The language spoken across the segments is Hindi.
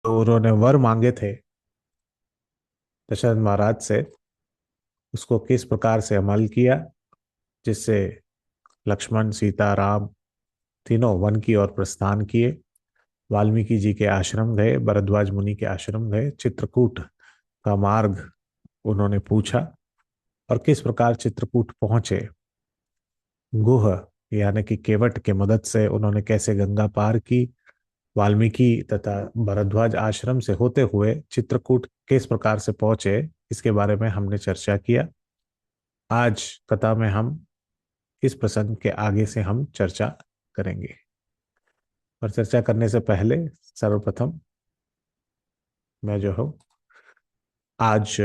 उन्होंने वर मांगे थे दशरथ महाराज से, उसको किस प्रकार से अमल किया, जिससे लक्ष्मण सीता राम तीनों वन की ओर प्रस्थान किए। वाल्मीकि जी के आश्रम गए, भरद्वाज मुनि के आश्रम गए, चित्रकूट का मार्ग उन्होंने पूछा और किस प्रकार चित्रकूट पहुंचे। गुह यानी कि केवट के मदद से उन्होंने कैसे गंगा पार की। वाल्मीकि तथा भरद्वाज आश्रम से होते हुए चित्रकूट किस प्रकार से पहुंचे, इसके बारे में हमने चर्चा किया। आज कथा में हम इस प्रसंग के आगे से हम चर्चा करेंगे। और चर्चा करने से पहले सर्वप्रथम मैं जो हूँ आज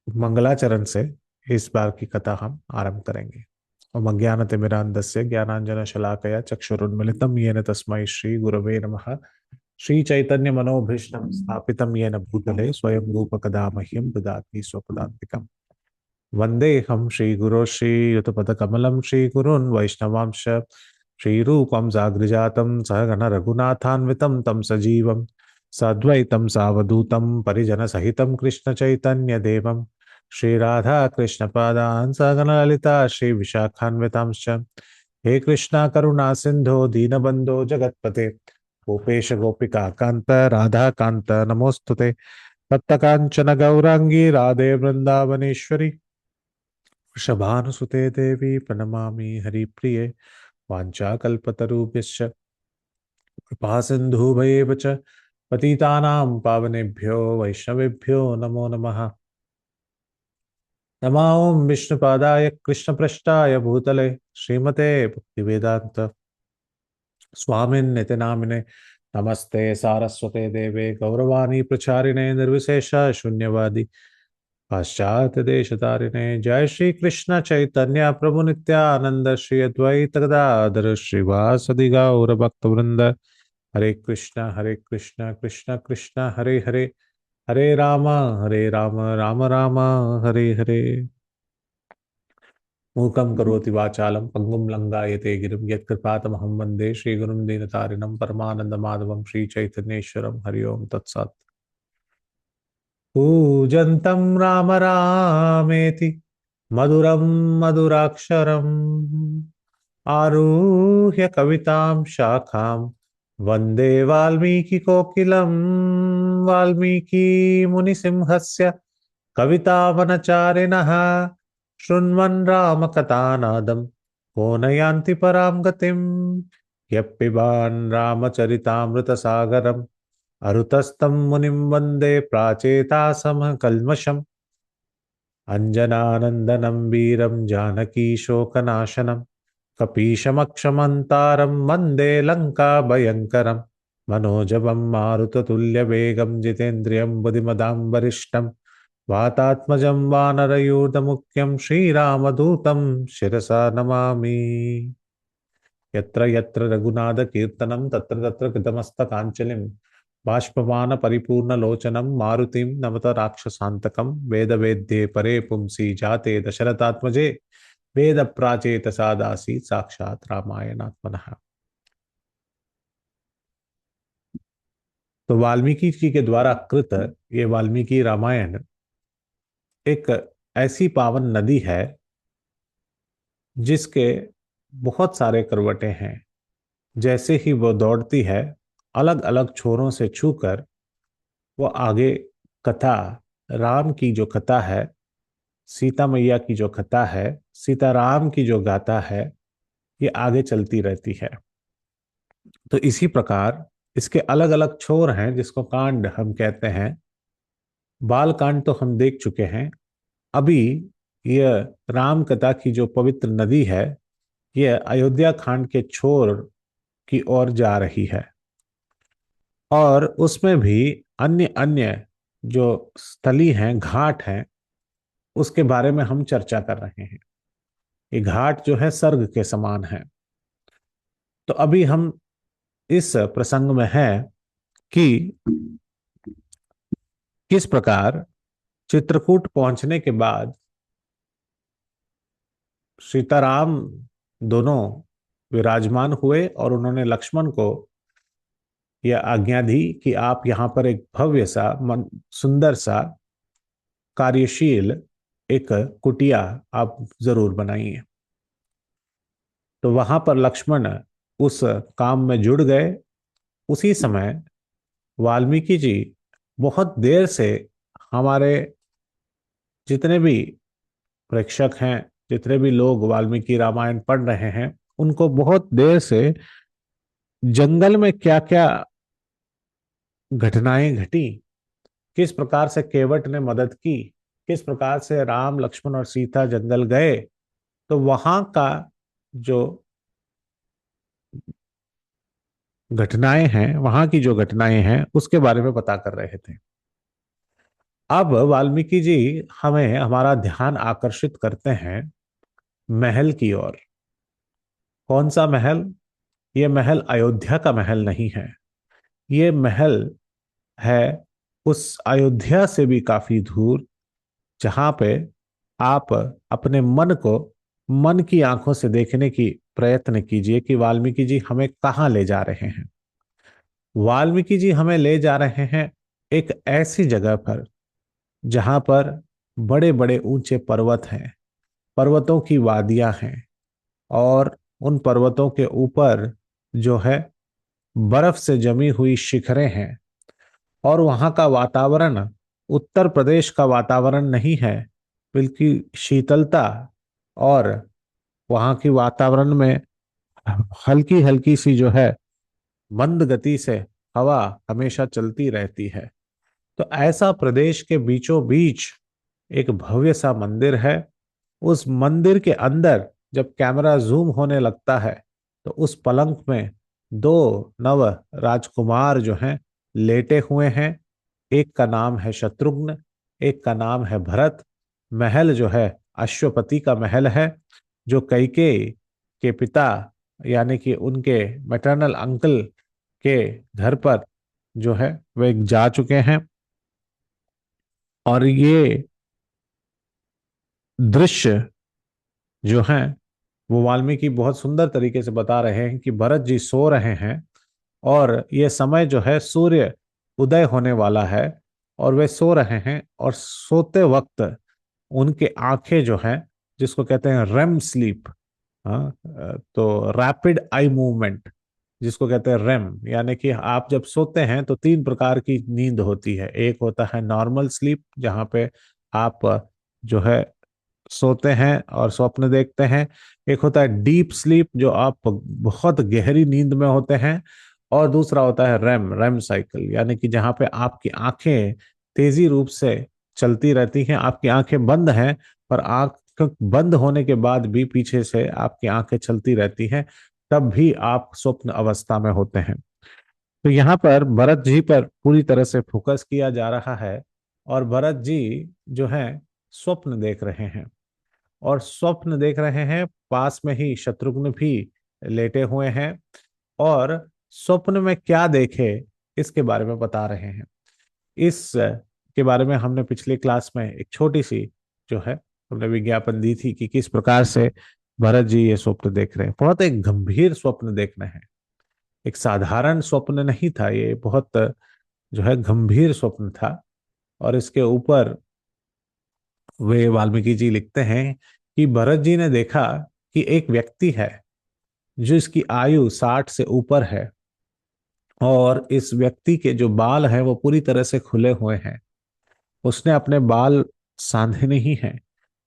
मंगलाचरण से इस बार की कथा हम आरंभ करेंगे। ओम अज्ञानतिमिरान्धस्य ज्ञानांजनशलाकया चक्षुरुन्मिलितं येन तस्मै श्री गुरवे नमः। श्री चैतन्य मनोभीष्टं स्थापितं येन भूतले स्वयं रूप कदा मह्यं ददाति स्वपदान्तिकम्। वन्देऽहं श्रीगुरो श्रीयुतपदकमलं श्रीगुरून् वैष्णवांश श्रीरूपं साग्रजातं सहगण रघुनाथान्वितं तं सजीवं साद्वैतं सावधूतं परिजनसहितं कृष्णचैतन्यदेवं श्रीराधा कृष्णपादान् सहगण ललिता श्रीविशाखान्वितांश्च। हे कृष्णा करुणा सिंधो दीनबंधो जगत्पते गोपेश गोपिका कांत राधा कांत नमोस्तुते। तप्त कांचन गौरांगी राधे वृंदावनेश्वरी वृषभानुसुते देवी प्रणमामि हरिप्रिये। वाञ्छाकल्पतरुभ्यश्च कृपा सिन्धुभयेव च पतितानां पावनेभ्यो वैष्णवेभ्यो नमो नमः। नमो ॐ विष्णुपादाय कृष्णपृष्ठाय भूतले श्रीमते भक्तिवेदान्त स्वामिन्निति नामिने नमस्ते सारस्वते देवे गौरवाणी प्रचारिणे निर्विशेष शून्यवादी पाश्चात्य देश तारिणे। जय श्री कृष्ण चैतन्य प्रभु नित्यानंद श्री अद्वैत गदाधर श्रीवासदि गौर भक्त वृंद। हरे कृष्ण कृष्ण कृष्ण हरे हरे, हरे राम राम राम हरे हरे। मूकं करोति वाचालं पंगुं लंघयते गिरिं यत्कृपातमहं वन्दे श्रीगुरुं दीनतारिणं परमानन्दमाधवं श्रीचैतन्येश्वरं। हरि ओं तत्सत्। कूजन्तं राम रामेति मधुरं मधुराक्षरम् आरुह्य कवितां शाखां वन्दे वाल्मीकिकोकिलं। वाल्मीकिमुनिसिंहस्य कवितावनचारिणः शृण्वन् रामकथानादं को न यान्ति परां गतिम्। यः पिबान् रामचरितामृतसागरम् अरुतस्तं मुनिं वन्दे प्राचेतासमः कल्मषम्। अञ्जनानन्दनं वीरं जानकीशोकनाशनं कपीशमक्षमन्तारं वन्दे लङ्काभयङ्करम्। मनोजवं मारुततुल्यवेगं जितेन्द्रियं बुद्धिमतां वरिष्ठं वातात्मजं वानरयूथमुख्यं श्रीरामदूतं शिरसा नमामि। यत्र यत्र रघुनाथकीर्तनं तत्र तत्र कृतमस्तकाञ्जलिं बाष्पवान परिपूर्णलोचनं मारुतिं नमत राक्षसान्तकं। वेदवेद्ये परे पुंसी जाते दशरथात्मजे वेद प्राचेत सादासी साक्षात रामायणात्मनः। तो वाल्मीकि जी के द्वारा कृत ये वाल्मीकि रामायण एक ऐसी पावन नदी है जिसके बहुत सारे करवटे हैं। जैसे ही वो दौड़ती है, अलग अलग छोरों से छूकर वो आगे कथा, राम की जो कथा है, सीता मैया की जो कथा है, सीताराम की जो गाथा है, ये आगे चलती रहती है। तो इसी प्रकार इसके अलग अलग छोर हैं जिसको कांड हम कहते हैं। बाल कांड तो हम देख चुके हैं। अभी यह राम कथा की जो पवित्र नदी है, यह अयोध्या खांड के छोर की ओर जा रही है। और उसमें भी अन्य अन्य जो स्थली हैं, घाट हैं, उसके बारे में हम चर्चा कर रहे हैं। ये घाट जो है सर्ग के समान है। तो अभी हम इस प्रसंग में है कि किस प्रकार चित्रकूट पहुंचने के बाद सीताराम दोनों विराजमान हुए और उन्होंने लक्ष्मण को यह आज्ञा दी कि आप यहाँ पर एक भव्य सा सुंदर सा कार्यशील एक कुटिया आप जरूर बनाइए। तो वहां पर लक्ष्मण उस काम में जुड़ गए। उसी समय वाल्मीकि जी बहुत देर से, हमारे जितने भी प्रेक्षक हैं, जितने भी लोग वाल्मीकि रामायण पढ़ रहे हैं, उनको बहुत देर से जंगल में क्या क्या घटनाएं घटी, किस प्रकार से केवट ने मदद की, किस प्रकार से राम लक्ष्मण और सीता जंगल गए, तो वहां का जो घटनाएं हैं, वहां की जो घटनाएं हैं उसके बारे में पता कर रहे थे। अब वाल्मीकि जी हमें हमारा ध्यान आकर्षित करते हैं महल की ओर। कौन सा महल? ये महल अयोध्या का महल नहीं है। ये महल है उस अयोध्या से भी काफी दूर, जहां पे आप अपने मन को मन की आंखों से देखने की प्रयत्न कीजिए कि वाल्मीकि जी हमें कहाँ ले जा रहे हैं। वाल्मीकि जी हमें ले जा रहे हैं एक ऐसी जगह पर जहां पर बड़े बड़े ऊंचे पर्वत हैं, पर्वतों की वादियां हैं, और उन पर्वतों के ऊपर जो है बर्फ से जमी हुई शिखरें हैं। और वहां का वातावरण उत्तर प्रदेश का वातावरण नहीं है, बल्कि शीतलता, और वहां की वातावरण में हल्की हल्की सी जो है मंद गति से हवा हमेशा चलती रहती है। तो ऐसा प्रदेश के बीचों बीच एक भव्य सा मंदिर है। उस मंदिर के अंदर जब कैमरा जूम होने लगता है तो उस पलंग में दो नव राजकुमार जो हैं लेटे हुए हैं। एक का नाम है शत्रुघ्न, एक का नाम है भरत। महल जो है अश्वपति का महल है, जो कैकेयी के पिता यानी कि उनके मैटरनल अंकल के घर पर जो है वे जा चुके हैं। और ये दृश्य जो है वो वाल्मीकि बहुत सुंदर तरीके से बता रहे हैं कि भरत जी सो रहे हैं, और ये समय जो है सूर्य उदय होने वाला है, और वे सो रहे हैं। और सोते वक्त उनके आंखें जो हैं, जिसको कहते हैं रेम स्लीप, हाँ, तो रैपिड आई मूवमेंट, जिसको कहते हैं रेम, यानी कि आप जब सोते हैं तो तीन प्रकार की नींद होती है। एक होता है नॉर्मल स्लीप, जहाँ पे आप जो है सोते हैं और स्वप्न देखते हैं। एक होता है डीप स्लीप, जो आप बहुत गहरी नींद में होते हैं। और दूसरा होता है रेम रेम साइकिल, यानी कि जहाँ पे आपकी आंखें तेजी रूप से चलती रहती हैं, आपकी आंखें बंद हैं, पर आंख बंद होने के बाद भी पीछे से आपकी आंखें चलती रहती हैं, तब भी आप स्वप्न अवस्था में होते हैं। तो यहाँ पर भरत जी पर पूरी तरह से फोकस किया जा रहा है, और भरत जी जो है स्वप्न देख रहे हैं। और स्वप्न देख रहे हैं, पास में ही शत्रुघ्न भी लेटे हुए हैं, और स्वप्न में क्या देखे इसके बारे में बता रहे हैं। इस के बारे में हमने पिछली क्लास में एक छोटी सी जो है हमने विज्ञापन दी थी कि किस प्रकार से भरत जी ये स्वप्न देख रहे हैं। बहुत एक गंभीर स्वप्न देख रहे हैं, एक साधारण स्वप्न नहीं था ये, बहुत जो है गंभीर स्वप्न था। और इसके ऊपर वे वाल्मीकि जी लिखते हैं कि भरत जी ने देखा कि एक व्यक्ति है जिसकी आयु 60 से ऊपर है, और इस व्यक्ति के जो बाल हैं वो पूरी तरह से खुले हुए हैं। उसने अपने बाल सांधे नहीं हैं,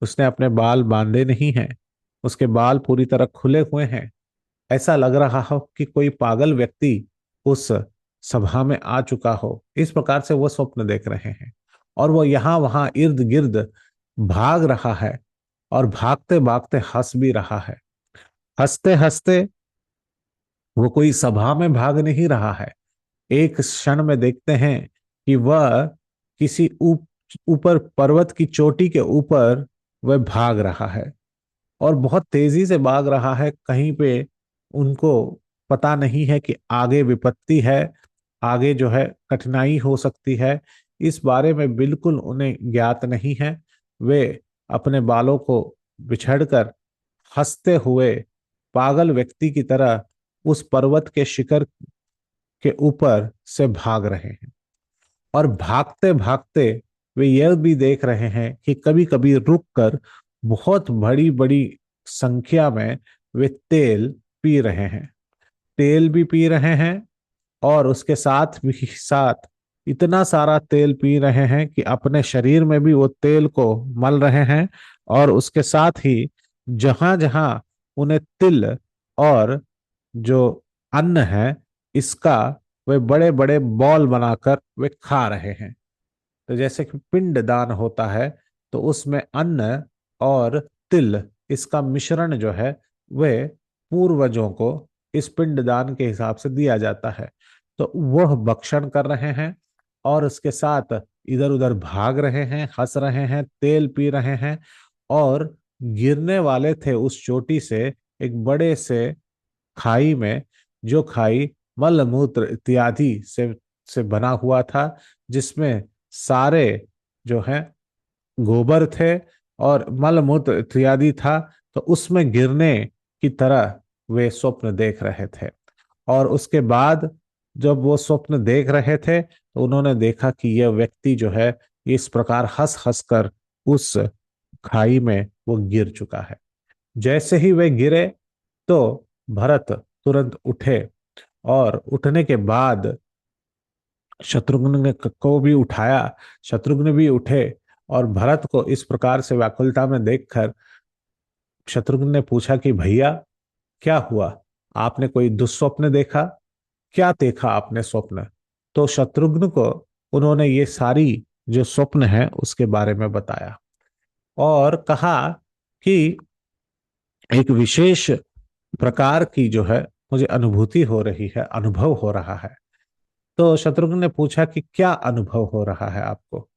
उसने अपने बाल बांधे नहीं हैं, उसके बाल पूरी तरह खुले हुए हैं। ऐसा लग रहा हो कि कोई पागल व्यक्ति उस सभा में आ चुका हो। इस प्रकार से वो स्वप्न देख रहे हैं, और वो यहाँ वहां इर्द गिर्द भाग रहा है, और भागते भागते हंस भी रहा है। हंसते हंसते वो कोई सभा में भाग नहीं रहा है। एक क्षण में देखते हैं कि वह किसी ऊपर पर्वत की चोटी के ऊपर वह भाग रहा है, और बहुत तेजी से भाग रहा है। कहीं पे उनको पता नहीं है कि आगे विपत्ति है, आगे जो है कठिनाई हो सकती है, इस बारे में बिल्कुल उन्हें ज्ञात नहीं है। वे अपने बालों को बिछड़कर हंसते हुए पागल व्यक्ति की तरह उस पर्वत के शिखर के ऊपर से भाग रहे हैं। और भागते भागते वे यह भी देख रहे हैं कि कभी कभी रुक कर बहुत बड़ी बड़ी संख्या में वे तेल पी रहे हैं। तेल भी पी रहे हैं और उसके साथ भी साथ इतना सारा तेल पी रहे हैं कि अपने शरीर में भी वो तेल को मल रहे हैं। और उसके साथ ही जहां जहां उन्हें तिल और जो अन्न है इसका वे बड़े बड़े बॉल बनाकर वे खा रहे हैं। तो जैसे कि पिंड दान होता है तो उसमें अन्न और तिल इसका मिश्रण जो है वह पूर्वजों को इस पिंड दान के हिसाब से दिया जाता है। तो वह भक्षण कर रहे हैं और उसके साथ इधर उधर भाग रहे हैं, हंस रहे हैं, तेल पी रहे हैं। और गिरने वाले थे उस चोटी से एक बड़े से खाई में, जो खाई मल मूत्र इत्यादि से बना हुआ था, जिसमें सारे जो है गोबर थे और मल मूत्र इत्यादि था। तो उसमें गिरने की तरह वे स्वप्न देख रहे थे। और उसके बाद जब वो स्वप्न देख रहे थे तो उन्होंने देखा कि यह व्यक्ति जो है इस प्रकार हंस हंस कर उस खाई में वो गिर चुका है। जैसे ही वे गिरे तो भरत तुरंत उठे और उठने के बाद शत्रुघ्न ने को भी उठाया। शत्रुघ्न भी उठे और भरत को इस प्रकार से व्याकुलता में देखकर शत्रुघ्न ने पूछा कि भैया क्या हुआ, आपने कोई दुस्वप्न देखा? क्या देखा आपने स्वप्न? तो शत्रुघ्न को उन्होंने ये सारी जो स्वप्न है उसके बारे में बताया और कहा कि एक विशेष प्रकार की जो है मुझे अनुभूति हो रही है, अनुभव हो रहा है। तो शत्रुघ्न ने पूछा कि क्या अनुभव हो रहा है आपको?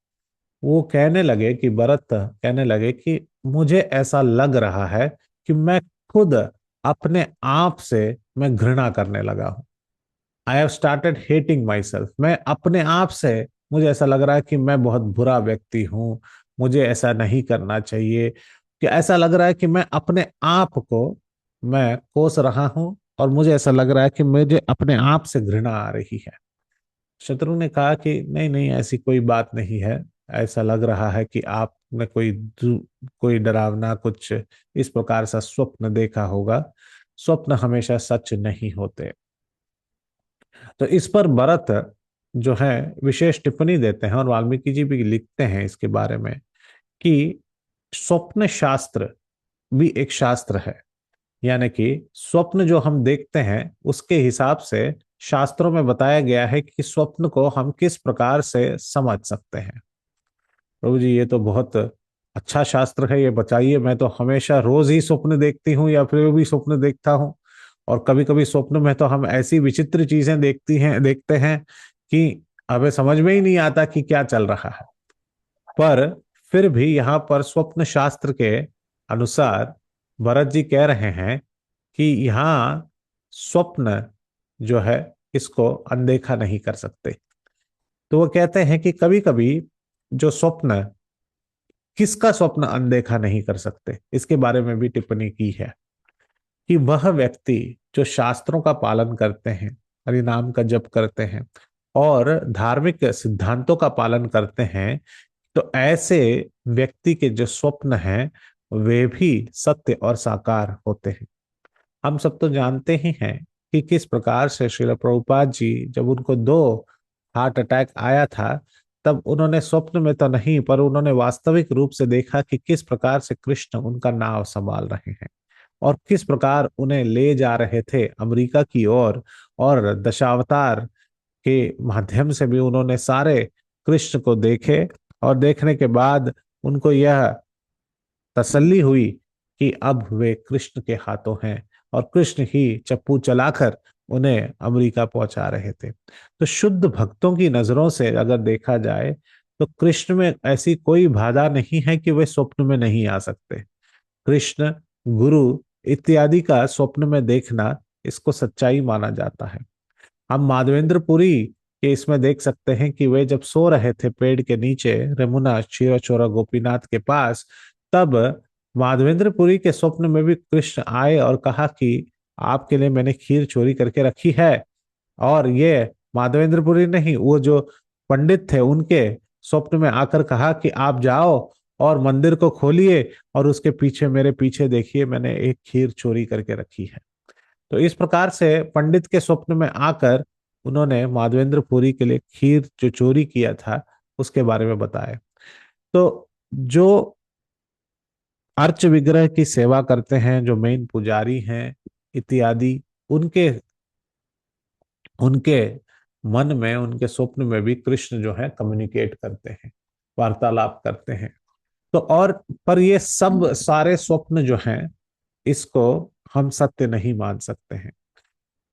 वो कहने लगे कि भरत कहने लगे कि मुझे ऐसा लग रहा है कि मैं खुद अपने आप से मैं घृणा करने लगा हूं। I have started hating my self. मैं अपने आप से मुझे ऐसा लग रहा है कि मैं बहुत बुरा व्यक्ति हूं, मुझे ऐसा नहीं करना चाहिए। कि ऐसा लग रहा है कि मैं अपने आप को मैं कोस रहा हूं और मुझे ऐसा लग रहा है कि मुझे अपने आप से घृणा आ रही है। शत्रु ने कहा कि नहीं नहीं, ऐसी कोई बात नहीं है। ऐसा लग रहा है कि आपने कोई डरावना कुछ इस प्रकार सा स्वप्न देखा होगा। स्वप्न हमेशा सच नहीं होते। तो इस पर भरत जो है विशेष टिप्पणी देते हैं और वाल्मीकि जी भी लिखते हैं इसके बारे में कि स्वप्न शास्त्र भी एक शास्त्र है। यानी कि स्वप्न जो हम देखते हैं उसके हिसाब से शास्त्रों में बताया गया है कि स्वप्न को हम किस प्रकार से समझ सकते हैं। प्रभु जी ये तो बहुत अच्छा शास्त्र है, ये बताइए। मैं तो हमेशा रोज ही स्वप्न देखती हूँ या फिर भी स्वप्न देखता हूँ। और कभी कभी स्वप्न में तो हम ऐसी विचित्र चीजें देखते हैं कि हमें समझ में ही नहीं आता कि क्या चल रहा है। पर फिर भी यहाँ पर स्वप्न शास्त्र के अनुसार भरत जी कह रहे हैं कि यहाँ स्वप्न जो है इसको अनदेखा नहीं कर सकते। तो वो कहते हैं कि कभी कभी जो स्वप्न, किसका स्वप्न अनदेखा नहीं कर सकते, इसके बारे में भी टिप्पणी की है कि वह व्यक्ति जो शास्त्रों का पालन करते हैं, हरि नाम का जप करते हैं और धार्मिक सिद्धांतों का पालन करते हैं, तो ऐसे व्यक्ति के जो स्वप्न हैं वे भी सत्य और साकार होते हैं। हम सब तो जानते ही हैं कि किस प्रकार से श्रील प्रभुपाद जी जब उनको 2 हार्ट अटैक आया था तब उन्होंने स्वप्न में तो नहीं पर उन्होंने वास्तविक रूप से देखा कि किस प्रकार से कृष्ण उनका नाव संभाल रहे हैं और किस प्रकार उन्हें ले जा रहे थे अमेरिका की ओर। और दशावतार के माध्यम से भी उन्होंने सारे कृष्ण को देखे और देखने के बाद उनको यह तसल्ली हुई कि अब वे कृष्ण के हाथों हैं और कृष्ण ही चप्पू चलाकर उन्हें अमेरिका पहुंचा रहे थे। तो शुद्ध भक्तों की नजरों से अगर देखा जाए तो कृष्ण में ऐसी कोई बाधा नहीं है कि वे स्वप्न में नहीं आ सकते। कृष्ण, गुरु इत्यादि का स्वप्न में देखना इसको सच्चाई माना जाता है। हम माधवेंद्रपुरी के इसमें देख सकते हैं कि वे जब सो रहे थे पेड़ के नीचे रमुना क्षीरचोरा गोपीनाथ के पास, तब माधवेंद्रपुरी के स्वप्न में भी कृष्ण आए और कहा कि आपके लिए मैंने खीर चोरी करके रखी है और ये माधवेंद्रपुरी नहीं, वो जो पंडित थे उनके स्वप्न में आकर कहा कि आप जाओ और मंदिर को खोलिए और उसके पीछे, मेरे पीछे देखिए, मैंने एक खीर चोरी करके रखी है। तो इस प्रकार से पंडित के स्वप्न में आकर उन्होंने माधवेंद्रपुरी के लिए खीर जो चोरी किया था उसके बारे में बताया। तो जो अर्च विग्रह की सेवा करते हैं, जो मेन पुजारी हैं इत्यादि, उनके उनके मन में, उनके स्वप्न में भी कृष्ण जो है कम्युनिकेट करते हैं, वार्तालाप करते हैं। तो और पर ये सब सारे स्वप्न जो हैं, इसको हम सत्य नहीं मान सकते हैं।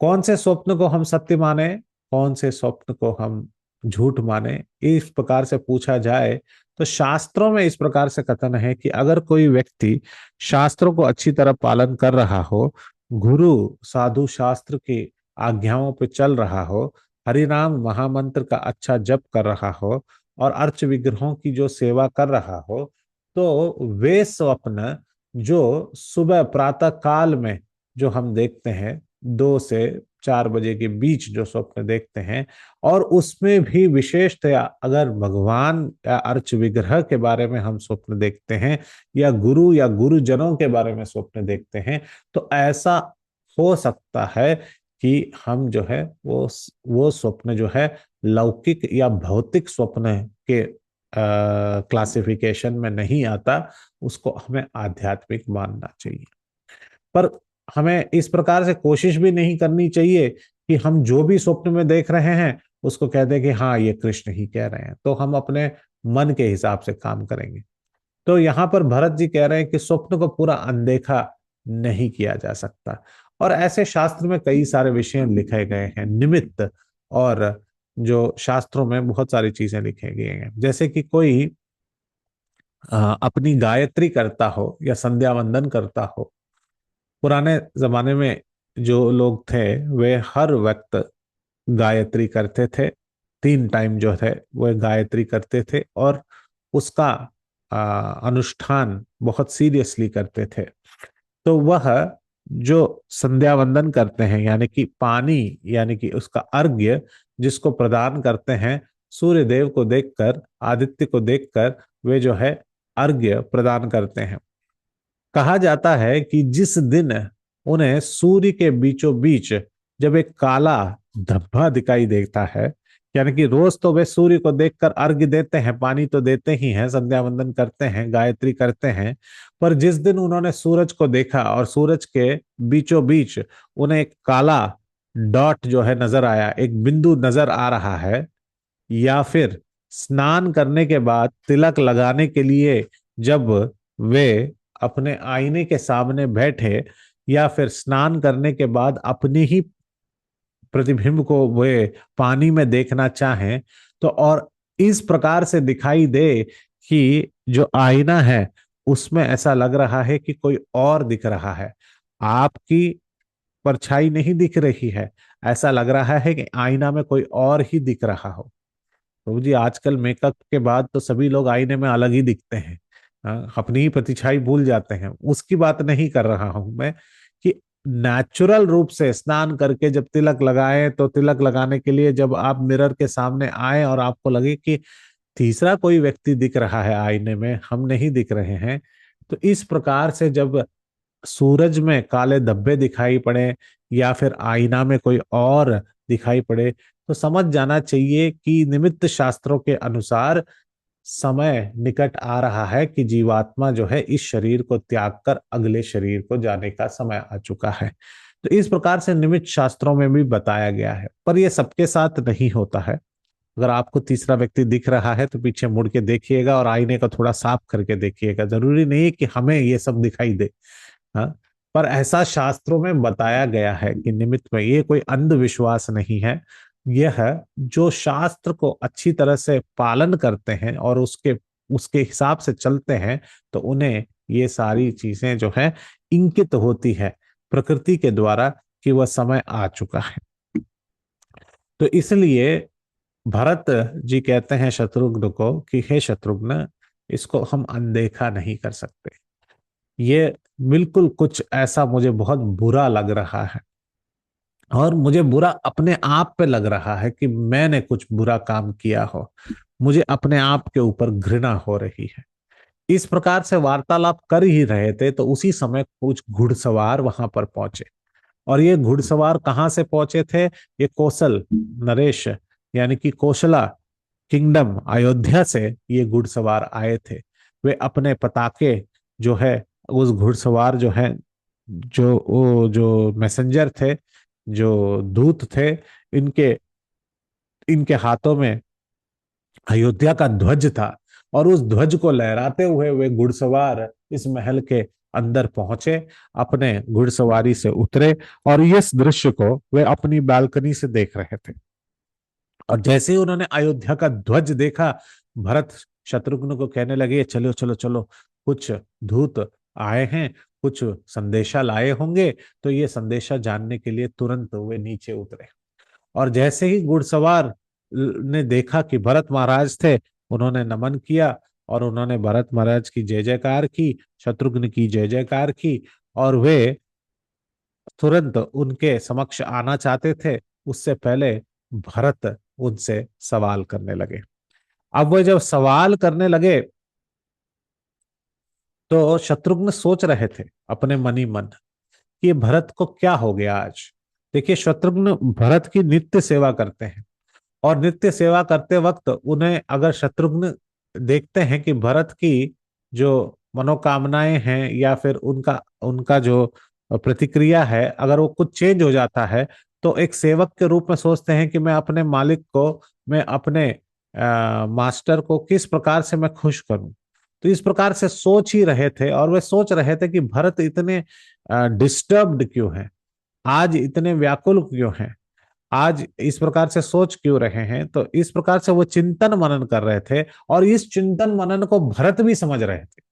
कौन से स्वप्न को हम सत्य माने, कौन से स्वप्न को हम झूठ माने, इस प्रकार से पूछा जाए तो शास्त्रों में इस प्रकार से कथन है कि अगर कोई व्यक्ति शास्त्रों को अच्छी तरह पालन कर रहा हो, गुरु साधु शास्त्र की आज्ञाओं पे चल रहा हो, हरिनाम महामंत्र का अच्छा जप कर रहा हो और अर्च विग्रहों की जो सेवा कर रहा हो, तो वे स्वप्न जो सुबह प्रातः काल में जो हम देखते हैं, 2 से 4 बजे के बीच जो स्वप्न देखते हैं, और उसमें भी विशेषतया अगर भगवान या अर्च विग्रह के बारे में हम स्वप्न देखते हैं या गुरुजनों के बारे में स्वप्न देखते हैं, तो ऐसा हो सकता है कि हम जो है वो स्वप्न जो है लौकिक या भौतिक स्वप्न के क्लासिफिकेशन में नहीं आता, उसको हमें आध्यात्मिक मानना चाहिए। पर हमें इस प्रकार से कोशिश भी नहीं करनी चाहिए कि हम जो भी स्वप्न में देख रहे हैं उसको कह दें कि हाँ ये कृष्ण ही कह रहे हैं, तो हम अपने मन के हिसाब से काम करेंगे। तो यहाँ पर भरत जी कह रहे हैं कि स्वप्न को पूरा अनदेखा नहीं किया जा सकता। और ऐसे शास्त्र में कई सारे विषय लिखे गए हैं, निमित्त, और जो शास्त्रों में बहुत सारी चीजें लिखे गए हैं, जैसे कि कोई अपनी गायत्री करता हो या संध्या वंदन करता हो। पुराने जमाने में जो लोग थे वे हर वक्त गायत्री करते थे, 3 टाइम जो थे वो गायत्री करते थे और उसका अनुष्ठान बहुत सीरियसली करते थे। तो वह जो संध्या वंदन करते हैं, यानी कि पानी, यानी कि उसका अर्घ्य जिसको प्रदान करते हैं, सूर्य देव को देखकर, आदित्य को देखकर वे जो है अर्घ्य प्रदान करते हैं। कहा जाता है कि जिस दिन उन्हें सूर्य के बीचों बीच जब एक काला धब्बा दिखाई देता है, यानी कि रोज तो वे सूर्य को देखकर अर्घ्य देते हैं, पानी तो देते ही हैं, संध्या वंदन करते हैं, गायत्री करते हैं, पर जिस दिन उन्होंने सूरज को देखा और सूरज के बीचों बीच उन्हें एक काला डॉट जो है नजर आया, एक बिंदु नजर आ रहा है, या फिर स्नान करने के बाद तिलक लगाने के लिए जब वे अपने आईने के सामने बैठे, या फिर स्नान करने के बाद अपनी ही प्रतिबिंब को वे पानी में देखना चाहें, तो और इस प्रकार से दिखाई दे कि जो आईना है उसमें ऐसा लग रहा है कि कोई और दिख रहा है, आपकी परछाई नहीं दिख रही है, ऐसा लग रहा है कि आईना में कोई और ही दिख रहा हो। प्रभु जी, आजकल मेकअप के बाद तो सभी लोग आईने में अलग ही दिखते हैं, अपनी ही प्रतिछाई भूल जाते हैं। उसकी बात नहीं कर रहा हूं मैं कि नेचुरल रूप से स्नान करके जब तिलक लगाए, तो तिलक लगाने के लिए जब आप मिरर के सामने आए और आपको लगे कि तीसरा कोई व्यक्ति दिख रहा है आईने में, हम नहीं दिख रहे हैं, तो इस प्रकार से जब सूरज में काले धब्बे दिखाई पड़े या फिर आईना में कोई और दिखाई पड़े, तो समझ जाना चाहिए कि निमित्त शास्त्रों के अनुसार समय निकट आ रहा है कि जीवात्मा जो है इस शरीर को त्याग कर अगले शरीर को जाने का समय आ चुका है। तो इस प्रकार से निमित्त शास्त्रों में भी बताया गया है, पर यह सबके साथ नहीं होता है। अगर आपको तीसरा व्यक्ति दिख रहा है तो पीछे मुड़ के देखिएगा और आईने का थोड़ा साफ करके देखिएगा, जरूरी नहीं है कि हमें ये सब दिखाई दे। हाँ, पर ऐसा शास्त्रों में बताया गया है कि निमित्त में, ये कोई अंधविश्वास नहीं है। यह जो शास्त्र को अच्छी तरह से पालन करते हैं और उसके उसके हिसाब से चलते हैं, तो उन्हें ये सारी चीजें जो है इंकित होती है प्रकृति के द्वारा कि वह समय आ चुका है। तो इसलिए भरत जी कहते हैं शत्रुघ्न को कि हे शत्रुघ्न, इसको हम अनदेखा नहीं कर सकते। ये बिल्कुल कुछ ऐसा मुझे बहुत बुरा लग रहा है। और मुझे बुरा अपने आप पे लग रहा है कि मैंने कुछ बुरा काम किया हो, मुझे अपने आप के ऊपर घृणा हो रही है। इस प्रकार से वार्तालाप कर ही रहे थे तो उसी समय कुछ घुड़सवार वहां पर पहुंचे। और ये घुड़सवार कहाँ से पहुंचे थे? ये कौशल नरेश यानी कि कौशला किंगडम अयोध्या से ये घुड़सवार आए थे। वे अपने पताके जो है, उस घुड़सवार जो है, जो वो जो मैसेंजर थे, जो दूत थे, इनके इनके हाथों में अयोध्या का ध्वज था। और उस ध्वज को लहराते हुए वे घुड़सवार इस महल के अंदर पहुंचे, अपने घुड़सवारी से उतरे और इस दृश्य को वे अपनी बालकनी से देख रहे थे। और जैसे ही उन्होंने अयोध्या का ध्वज देखा, भरत शत्रुघ्न को कहने लगे, चलो चलो चलो, कुछ दूत आए हैं, कुछ संदेशा लाए होंगे, तो ये संदेशा जानने के लिए तुरंत वे नीचे उतरे। और जैसे ही घुड़सवार ने देखा कि भरत महाराज थे, उन्होंने नमन किया और उन्होंने भरत महाराज की जय जयकार की, शत्रुघ्न की जय जयकार की। और वे तुरंत उनके समक्ष आना चाहते थे, उससे पहले भरत उनसे सवाल करने लगे। अब वे जब सवाल करने लगे तो शत्रुघ्न सोच रहे थे अपने मन ही मन कि भरत को क्या हो गया आज। देखिए, शत्रुघ्न भरत की नित्य सेवा करते हैं, और नित्य सेवा करते वक्त उन्हें अगर शत्रुघ्न देखते हैं कि भरत की जो मनोकामनाएं हैं या फिर उनका उनका जो प्रतिक्रिया है, अगर वो कुछ चेंज हो जाता है, तो एक सेवक के रूप में सोचते हैं कि मैं अपने मालिक को, मैं अपने मास्टर को किस प्रकार से मैं खुश करूं। तो इस प्रकार से सोच ही रहे थे, और वे सोच रहे थे कि भरत इतने डिस्टर्ब्ड क्यों हैं, आज इतने व्याकुल क्यों हैं, आज इस प्रकार से सोच क्यों रहे हैं। तो इस प्रकार से वो चिंतन मनन कर रहे थे, और इस चिंतन मनन को भरत भी समझ रहे थे।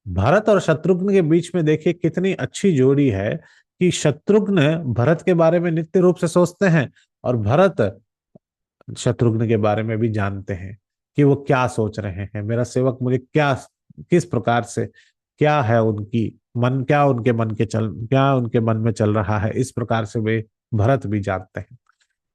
भरत और शत्रुघ्न के बीच में देखिए कितनी अच्छी जोड़ी है कि शत्रुघ्न भरत के बारे में नित्य रूप से सोचते हैं, और भरत शत्रुघ्न के बारे में भी जानते हैं कि वो क्या सोच रहे हैं, मेरा सेवक मुझे क्या, किस प्रकार से, क्या है उनकी मन, क्या उनके मन में चल रहा है, इस प्रकार से वे भरत भी जानते हैं।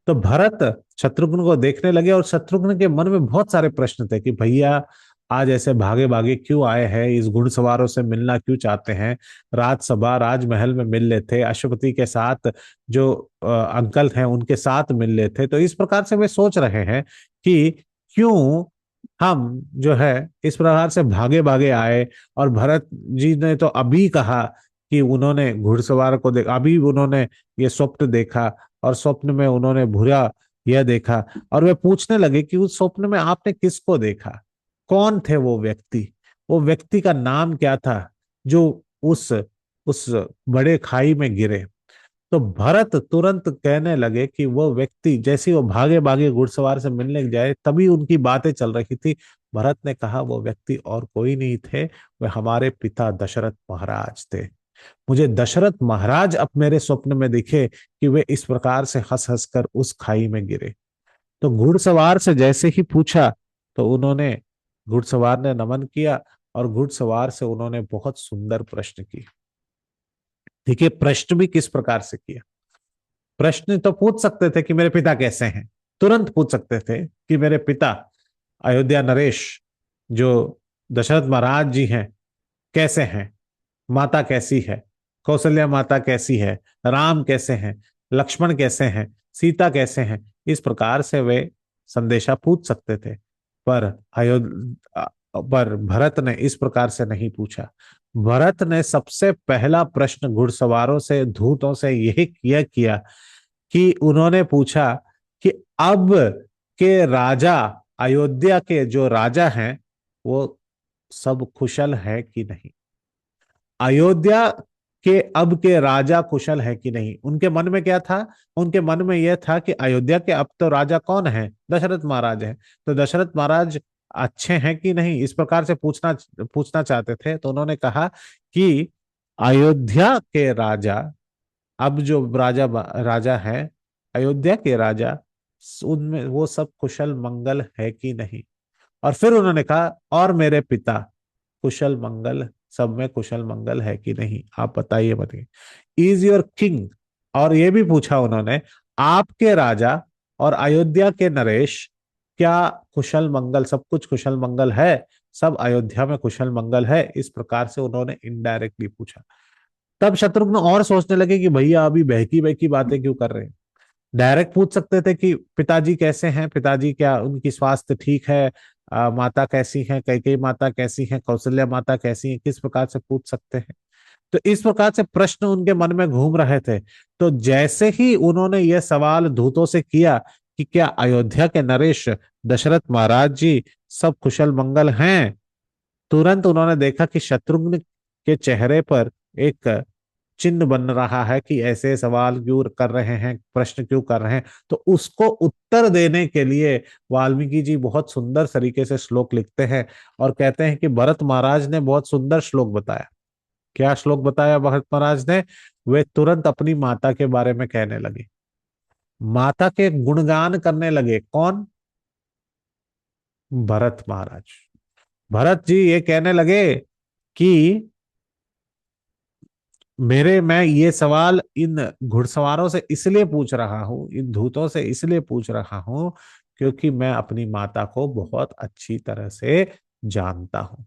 तो भरत शत्रुघ्न को देखने लगे, और शत्रुघ्न के मन में बहुत सारे प्रश्न थे कि भैया आज ऐसे भागे भागे क्यों आए हैं, इस घुड़सवारों से मिलना क्यों चाहते हैं, राजसभा राजमहल में मिल लेते, अश्वपति के साथ जो अंकल हैं उनके साथ मिल लेते। तो इस प्रकार से वे सोच रहे हैं कि क्यों हम जो है इस प्रकार से भागे भागे आए। और भरत जी ने तो अभी कहा कि उन्होंने घुड़सवार को देखा, अभी उन्होंने ये स्वप्न देखा, और स्वप्न में उन्होंने भूरा यह देखा। और वे पूछने लगे कि उस स्वप्न में आपने किसको देखा, कौन थे वो व्यक्ति, वो व्यक्ति का नाम क्या था जो उस बड़े खाई में गिरे। तो भरत तुरंत कहने लगे कि वो व्यक्ति, जैसे वो भागे भागे घुड़सवार से मिलने जाए तभी उनकी बातें चल रही थी। भरत ने कहा वो व्यक्ति और कोई नहीं थे, वे हमारे पिता दशरथ महाराज थे। मुझे दशरथ महाराज अब मेरे स्वप्न में दिखे कि वे इस प्रकार से हंस हंस कर उस खाई में गिरे। तो घुड़सवार से जैसे ही पूछा, तो उन्होंने घुड़सवार ने नमन किया, और घुड़सवार से उन्होंने बहुत सुंदर प्रश्न किए। देखिए, प्रश्न भी किस प्रकार से किया। प्रश्न तो पूछ सकते थे कि मेरे पिता कैसे हैं, तुरंत पूछ सकते थे कि मेरे पिता अयोध्या नरेश जो दशरथ महाराज जी हैं कैसे हैं, माता कैसी है, कौशल्या माता कैसी है, राम कैसे हैं, लक्ष्मण कैसे हैं, सीता कैसे हैं, इस प्रकार से वे संदेशा पूछ सकते थे। पर अयोध्या पर भरत ने इस प्रकार से नहीं पूछा। भरत ने सबसे पहला प्रश्न घुड़सवारों से, धूतों से यही किया कि उन्होंने पूछा कि अब के राजा, अयोध्या के जो राजा हैं, वो सब कुशल है कि नहीं, अयोध्या के अब के राजा कुशल है कि नहीं। उनके मन में क्या था? उनके मन में यह था कि अयोध्या के अब तो राजा कौन है, दशरथ महाराज हैं, तो दशरथ महाराज अच्छे हैं कि नहीं, इस प्रकार से पूछना पूछना चाहते थे। तो उन्होंने कहा कि अयोध्या के राजा, अब जो राजा राजा है, अयोध्या के राजा, उनमें वो सब कुशल मंगल है कि नहीं। और फिर उन्होंने कहा और मेरे पिता कुशल मंगल, सब में कुशल मंगल है कि नहीं, आप बताइए बताइए। इज योर किंग और ये भी पूछा उन्होंने, आपके राजा और अयोध्या के नरेश क्या कुशल मंगल, सब कुछ कुशल मंगल है, सब अयोध्या में कुशल मंगल है? इस प्रकार से उन्होंने इनडायरेक्टली पूछा। तब शत्रुघ्न और सोचने लगे कि भैया अभी बहकी बहकी बातें क्यों कर रहे हैं। डायरेक्ट पूछ सकते थे कि पिताजी कैसे हैं, पिताजी क्या उनकी स्वास्थ्य ठीक है, माता कैसी है, कैकेयी माता कैसी है, कौशल्या माता कैसी है, किस प्रकार से पूछ सकते हैं। तो इस प्रकार से प्रश्न उनके मन में घूम रहे थे। तो जैसे ही उन्होंने यह सवाल दूतों से किया कि क्या अयोध्या के नरेश दशरथ महाराज जी सब कुशल मंगल हैं, तुरंत उन्होंने देखा कि शत्रुघ्न के चेहरे पर एक चिन्ह बन रहा है कि ऐसे सवाल क्यों कर रहे हैं, प्रश्न क्यों कर रहे हैं। तो उसको उत्तर देने के लिए वाल्मीकि जी बहुत सुंदर तरीके से श्लोक लिखते हैं और कहते हैं कि भरत महाराज ने बहुत सुंदर श्लोक बताया। क्या श्लोक बताया भरत महाराज ने? वे तुरंत अपनी माता के बारे में कहने लगे, माता के गुणगान करने लगे। कौन? भरत महाराज। भरत जी ये कहने लगे कि मैं ये सवाल इन घुड़सवारों से इसलिए पूछ रहा हूं, इन धूतों से इसलिए पूछ रहा हूं, क्योंकि मैं अपनी माता को बहुत अच्छी तरह से जानता हूं।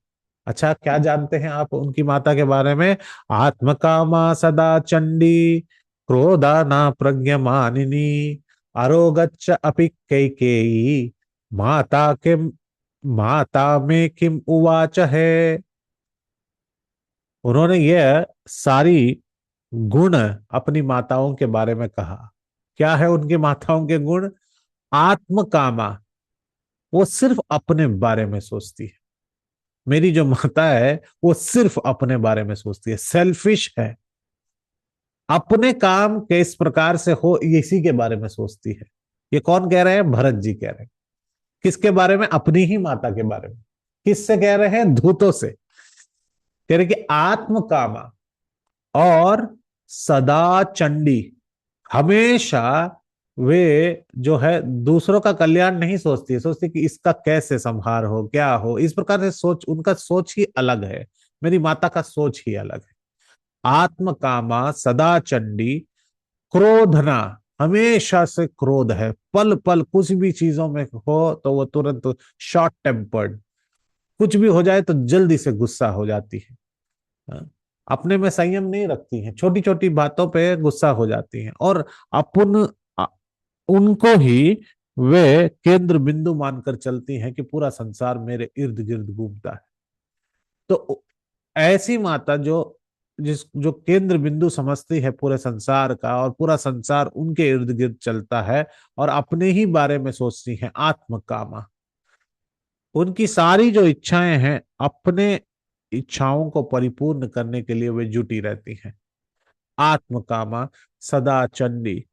अच्छा, क्या जानते हैं आप उनकी माता के बारे में? आत्मकामा सदा चंडी, क्रोधा ना प्रज्ञमानिनी, अरोगच्च अपि कैकेयी, माता के माता में किम उवाच है। उन्होंने ये सारी गुण अपनी माताओं के बारे में कहा। क्या है उनकी माताओं के गुण? आत्मकामा, वो सिर्फ अपने बारे में सोचती है। मेरी जो माता है वो सिर्फ अपने बारे में सोचती है, सेल्फिश है, अपने काम किस प्रकार से हो इसी के बारे में सोचती है। ये कौन कह रहे हैं? भरत जी कह रहे हैं। किसके बारे में? अपनी ही माता के बारे में। किससे कह रहे हैं? दूतों से कह रहे कि आत्मकामा और सदा चंडी, हमेशा वे जो है दूसरों का कल्याण नहीं सोचती है, सोचती कि इसका कैसे संहार हो, क्या हो, इस प्रकार से सोच, उनका सोच ही अलग है। मेरी माता का सोच ही अलग है। आत्म कामा सदा चंडी, क्रोधना, हमेशा से क्रोध है, पल पल कुछ भी चीजों में हो तो वो तुरंत शॉर्ट टेम्पर्ड, कुछ भी हो जाए तो जल्दी से गुस्सा हो जाती है। हाँ? अपने में संयम नहीं रखती हैं, छोटी छोटी बातों पे गुस्सा हो जाती हैं और अपन अ- उनको ही वे केंद्र बिंदु मानकर चलती हैं कि पूरा संसार मेरे इर्द गिर्द घूमता है। तो ऐसी माता जो केंद्र बिंदु समझती है पूरे संसार का और पूरा संसार उनके इर्द गिर्द चलता है और अपने ही बारे में सोचती है, आत्मकामा, उनकी सारी जो इच्छाएं हैं अपने इच्छाओं को परिपूर्ण करने के लिए वे जुटी रहती हैं। आत्मकामा सदा चंडी,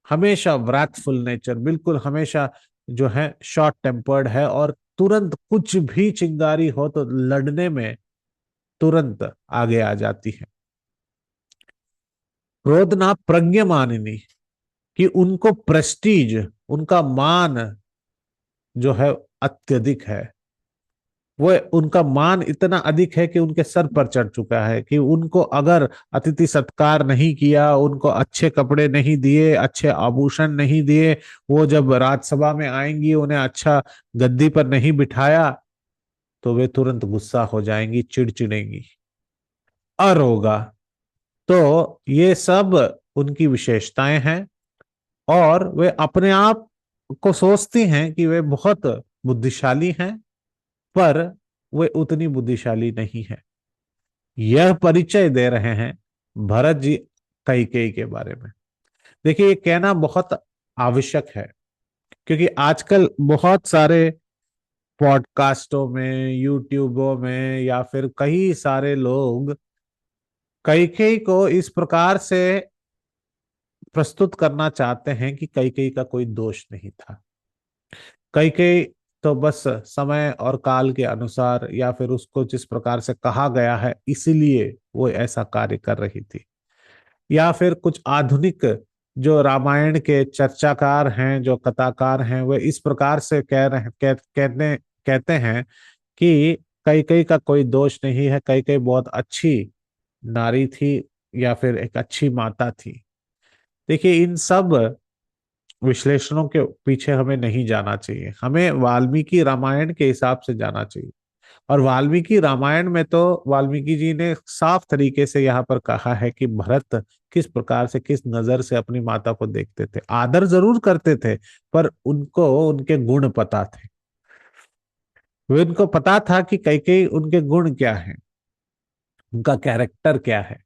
हमेशा wrathful नेचर, बिल्कुल हमेशा जो है शॉर्ट टेम्पर्ड है और तुरंत कुछ भी चिंगारी हो तो लड़ने में तुरंत आगे आ जाती है। क्रोधना प्रज्ञमानिनी, कि उनको प्रेस्टीज, उनका मान जो है अत्यधिक है। वो उनका मान इतना अधिक है कि उनके सर पर चढ़ चुका है कि उनको अगर अतिथि सत्कार नहीं किया, उनको अच्छे कपड़े नहीं दिए, अच्छे आभूषण नहीं दिए, वो जब राजसभा में आएंगी उन्हें अच्छा गद्दी पर नहीं बिठाया, तो वे तुरंत गुस्सा हो जाएंगी, चिड़चिड़ेंगी, अरोगा। तो ये सब उनकी विशेषताएं हैं और वे अपने आप को सोचती हैं कि वे बहुत बुद्धिशाली हैं, पर वे उतनी बुद्धिशाली नहीं है। यह परिचय दे रहे हैं भरत जी कैकेयी के बारे में। देखिए, ये कहना बहुत आवश्यक है, क्योंकि आजकल बहुत सारे पॉडकास्टों में, यूट्यूबों में, या फिर कई सारे लोग कैकेयी को इस प्रकार से प्रस्तुत करना चाहते हैं कि कैकेयी का कोई दोष नहीं था। कैकेयी तो बस समय और काल के अनुसार या फिर उसको जिस प्रकार से कहा गया है इसीलिए वो ऐसा कार्य कर रही थी। या फिर कुछ आधुनिक जो रामायण के चर्चाकार हैं, जो कथाकार हैं, वे इस प्रकार से कहते हैं कि कैकेयी का कोई दोष नहीं है, कैकेयी बहुत अच्छी नारी थी या फिर एक अच्छी माता थी। देखिए, इन सब विश्लेषणों के पीछे हमें नहीं जाना चाहिए, हमें वाल्मीकि रामायण के हिसाब से जाना चाहिए। और वाल्मीकि रामायण में तो वाल्मीकि जी ने साफ तरीके से यहाँ पर कहा है कि भरत किस प्रकार से, किस नजर से अपनी माता को देखते थे। आदर जरूर करते थे, पर उनको उनके गुण पता थे। वे उनको पता था कि कई कई उनके गुण क्या हैं, उनका कैरेक्टर क्या है।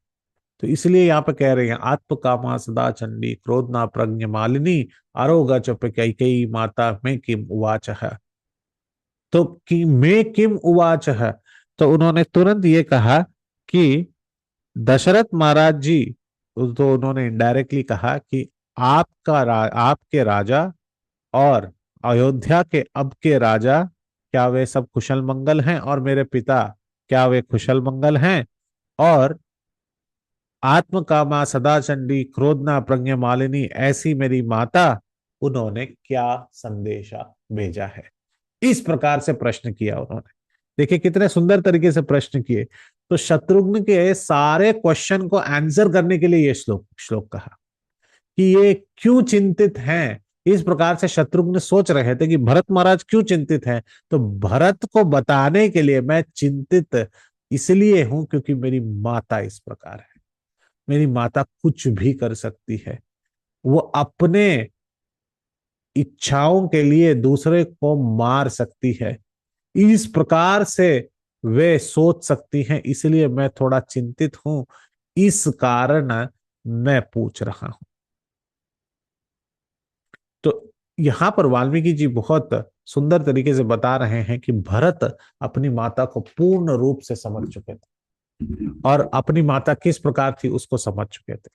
तो इसलिए यहाँ पे कह रहे हैं, आत्म कामा सदा चंडी क्रोध ना प्रज्ञ मालिनी आरोगा चप कई कई माता में किम उवाच है। तो कि मैं किम उवाच है, तो उन्होंने तुरंत ये कहा कि दशरथ महाराज जी, तो उन्होंने इनडायरेक्टली कहा कि आपके राजा और अयोध्या के अब के राजा, क्या वे सब कुशल मंगल हैं, और मेरे पिता क्या वे कुशल मंगल हैं। और आत्म कामा सदा चंडी क्रोधना प्रज्ञ मालिनी ऐसी मेरी माता, उन्होंने क्या संदेशा भेजा है। इस प्रकार से प्रश्न किया उन्होंने। देखिए कितने सुंदर तरीके से प्रश्न किए। तो शत्रुघ्न के सारे क्वेश्चन को आंसर करने के लिए ये श्लोक श्लोक कहा कि ये क्यों चिंतित हैं। इस प्रकार से शत्रुघ्न सोच रहे थे कि भरत महाराज क्यों चिंतित हैं। तो भरत को बताने के लिए मैं चिंतित इसलिए हूं क्योंकि मेरी माता इस प्रकार है। मेरी माता कुछ भी कर सकती है, वो अपने इच्छाओं के लिए दूसरे को मार सकती है। इस प्रकार से वे सोच सकती हैं, इसलिए मैं थोड़ा चिंतित हूं। इस कारण मैं पूछ रहा हूं। तो यहां पर वाल्मीकि जी बहुत सुंदर तरीके से बता रहे हैं कि भरत अपनी माता को पूर्ण रूप से समझ चुके थे, और अपनी माता किस प्रकार थी उसको समझ चुके थे।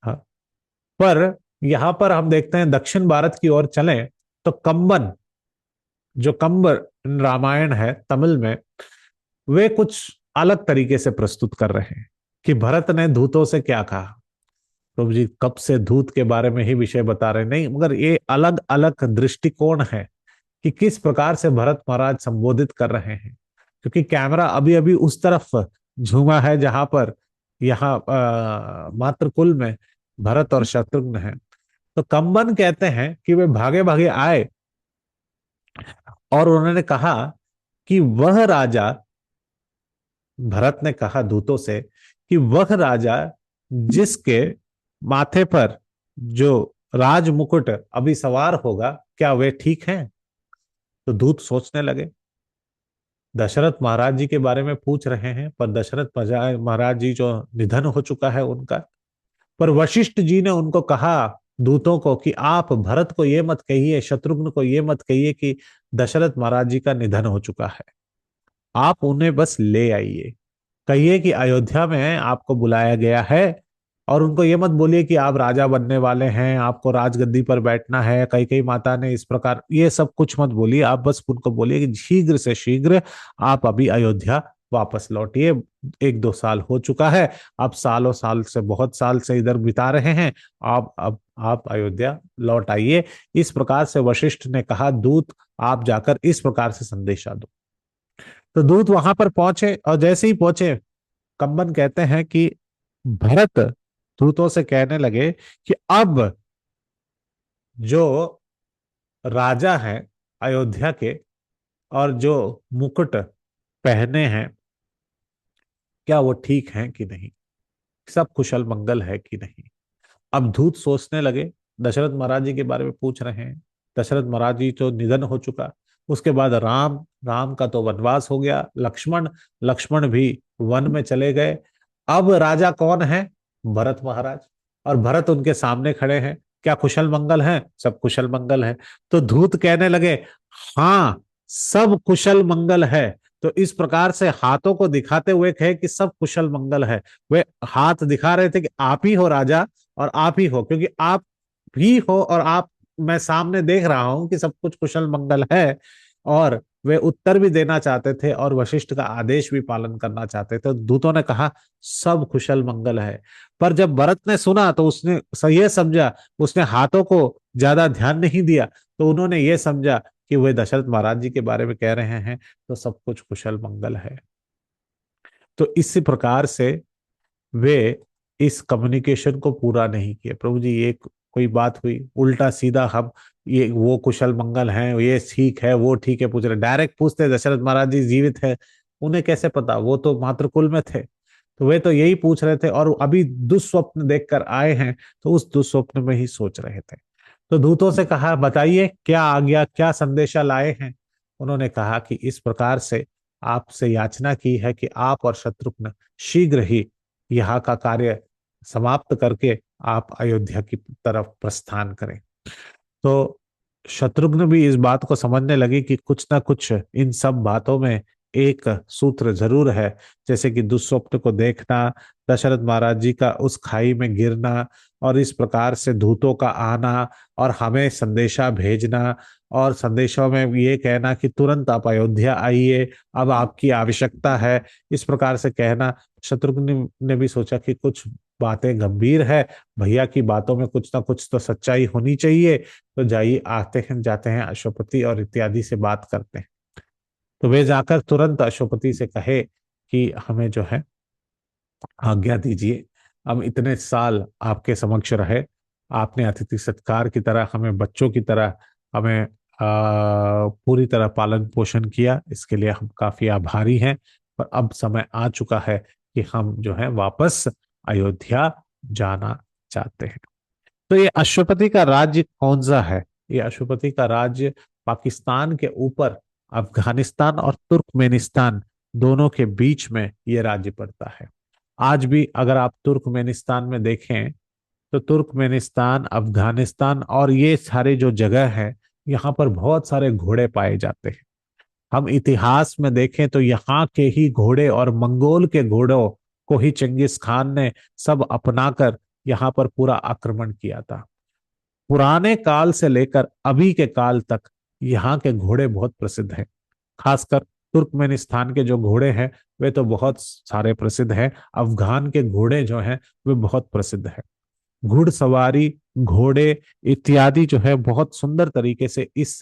हाँ। पर यहां पर हम देखते हैं, दक्षिण भारत की ओर चलें तो कंबन, जो कंब रामायण है तमिल में, वे कुछ अलग तरीके से प्रस्तुत कर रहे हैं कि भरत ने दूतों से क्या कहा। प्रभु जी कब से दूत के बारे में ही विषय बता रहे नहीं, मगर ये अलग अलग दृष्टिकोण है कि किस प्रकार से भरत महाराज संबोधित कर रहे हैं। क्योंकि कैमरा अभी अभी उस तरफ झूमा है जहां पर यहाँ मातृकुल में भरत और शत्रुघ्न है। तो कंबन कहते हैं कि वे भागे भागे आए और उन्होंने कहा कि वह राजा, भरत ने कहा दूतों से कि वह राजा जिसके माथे पर जो राज मुकुट अभी सवार होगा, क्या वे ठीक हैं। तो दूत सोचने लगे, दशरथ महाराज जी के बारे में पूछ रहे हैं, पर दशरथ महाराज जी जो निधन हो चुका है उनका। पर वशिष्ठ जी ने उनको कहा, दूतों को, कि आप भरत को ये मत कहिए, शत्रुघ्न को ये मत कहिए कि दशरथ महाराज जी का निधन हो चुका है। आप उन्हें बस ले आइए, कहिए कि अयोध्या में आपको बुलाया गया है। और उनको ये मत बोलिए कि आप राजा बनने वाले हैं, आपको राजगद्दी पर बैठना है, कई कई माता ने इस प्रकार, ये सब कुछ मत बोलिए। आप बस उनको बोलिए कि शीघ्र से शीघ्र आप अभी अयोध्या वापस लौटिए। 1-2 साल हो चुका है, आप सालों साल से, बहुत साल से इधर बिता रहे हैं, आप अब आप अयोध्या लौट आइए। इस प्रकार से वशिष्ठ ने कहा, दूत आप जाकर इस प्रकार से संदेशा दो। तो दूत वहां पर पहुंचे, और जैसे ही पहुंचे, कंबन कहते हैं कि भरत दूतों से कहने लगे कि अब जो राजा हैं अयोध्या के, और जो मुकुट पहने हैं, क्या वो ठीक हैं कि नहीं, सब कुशल मंगल है कि नहीं। अब दूत सोचने लगे, दशरथ महाराज जी के बारे में पूछ रहे हैं। दशरथ महाराज जी तो निधन हो चुका, उसके बाद राम राम का तो वनवास हो गया, लक्ष्मण लक्ष्मण भी वन में चले गए। अब राजा कौन है, भरत महाराज। और भरत उनके सामने खड़े हैं, क्या कुशल मंगल हैं, सब कुशल मंगल है। तो धूत कहने लगे, हाँ सब कुशल मंगल है। तो इस प्रकार से हाथों को दिखाते हुए कहे कि सब कुशल मंगल है। वे हाथ दिखा रहे थे कि आप ही हो राजा, और आप ही हो, क्योंकि आप भी हो, और आप, मैं सामने देख रहा हूं कि सब कुछ कुशल मंगल है। और वे उत्तर भी देना चाहते थे और वशिष्ठ का आदेश भी पालन करना चाहते थे। दूतों ने कहा सब कुशल मंगल है। पर जब भरत ने सुना तो उसने यह समझा, उसने हाथों को ज्यादा ध्यान नहीं दिया, तो उन्होंने ये समझा कि वे दशरथ महाराज जी के बारे में कह रहे हैं, तो सब कुछ कुशल मंगल है। तो इसी प्रकार से वे इस कम्युनिकेशन को पूरा नहीं किया। प्रभु जी, ये कोई बात हुई, उल्टा सीधा हम ये वो कुशल मंगल हैं, ये ठीक है वो ठीक है पूछ रहे, डायरेक्ट पूछते दशरथ महाराज जी जीवित है, उन्हें कैसे पता, वो तो मातृकुल में थे। तो वे तो यही पूछ रहे थे और अभी दुस्वप्न देखकर आए हैं, तो उस दुस्वप्न में ही सोच रहे थे। तो दूतों से कहा, बताइए क्या आज्ञा, क्या संदेशा लाए हैं। उन्होंने कहा कि इस प्रकार से आपसे याचना की है कि आप और शत्रुघ्न शीघ्र ही यहाँ का कार्य समाप्त करके आप अयोध्या की तरफ प्रस्थान करें। तो शत्रुघ्न भी इस बात को समझने लगे कि कुछ ना कुछ इन सब बातों में एक सूत्र जरूर है, जैसे कि दुस्वप्न को देखना, दशरथ महाराज जी का उस खाई में गिरना, और इस प्रकार से दूतों का आना और हमें संदेशा भेजना, और संदेशों में ये कहना कि तुरंत आप अयोध्या आइए, अब आपकी आवश्यकता है, इस प्रकार से कहना। शत्रुघ्न ने भी सोचा कि कुछ बातें गंभीर है, भैया की बातों में कुछ ना कुछ तो सच्चाई होनी चाहिए। तो जाइए, आते हैं जाते हैं अश्वपति और इत्यादि से बात करते हैं। तो वे जाकर तुरंत अश्वपति से कहे कि हमें जो है आज्ञा दीजिए, हम इतने साल आपके समक्ष रहे, आपने अतिथि सत्कार की तरह हमें बच्चों की तरह हमें पूरी तरह पालन पोषण किया, इसके लिए हम काफी आभारी हैं। पर अब समय आ चुका है कि हम जो है वापस अयोध्या जाना चाहते हैं। तो ये अश्वपति का राज्य कौन सा है? ये अश्वपति का राज्य पाकिस्तान के ऊपर अफगानिस्तान और तुर्कमेनिस्तान दोनों के बीच में ये राज्य पड़ता है। आज भी अगर आप तुर्कमेनिस्तान में देखें, तो तुर्कमेनिस्तान, अफगानिस्तान और ये सारे जो जगह है, यहाँ पर बहुत सारे घोड़े पाए जाते हैं। हम इतिहास में देखें तो यहाँ के ही घोड़े और मंगोल के घोड़ों को ही चंगिस खान ने सब अपनाकर यहाँ पर पूरा आक्रमण किया था। पुराने काल से लेकर अभी के काल तक यहाँ के घोड़े बहुत प्रसिद्ध हैं। खासकर तुर्कमेनिस्तान के जो घोड़े हैं वे तो बहुत सारे प्रसिद्ध हैं। अफगान के घोड़े जो हैं वे बहुत प्रसिद्ध हैं। घुड़सवारी, घोड़े इत्यादि जो है बहुत सुंदर तरीके से इस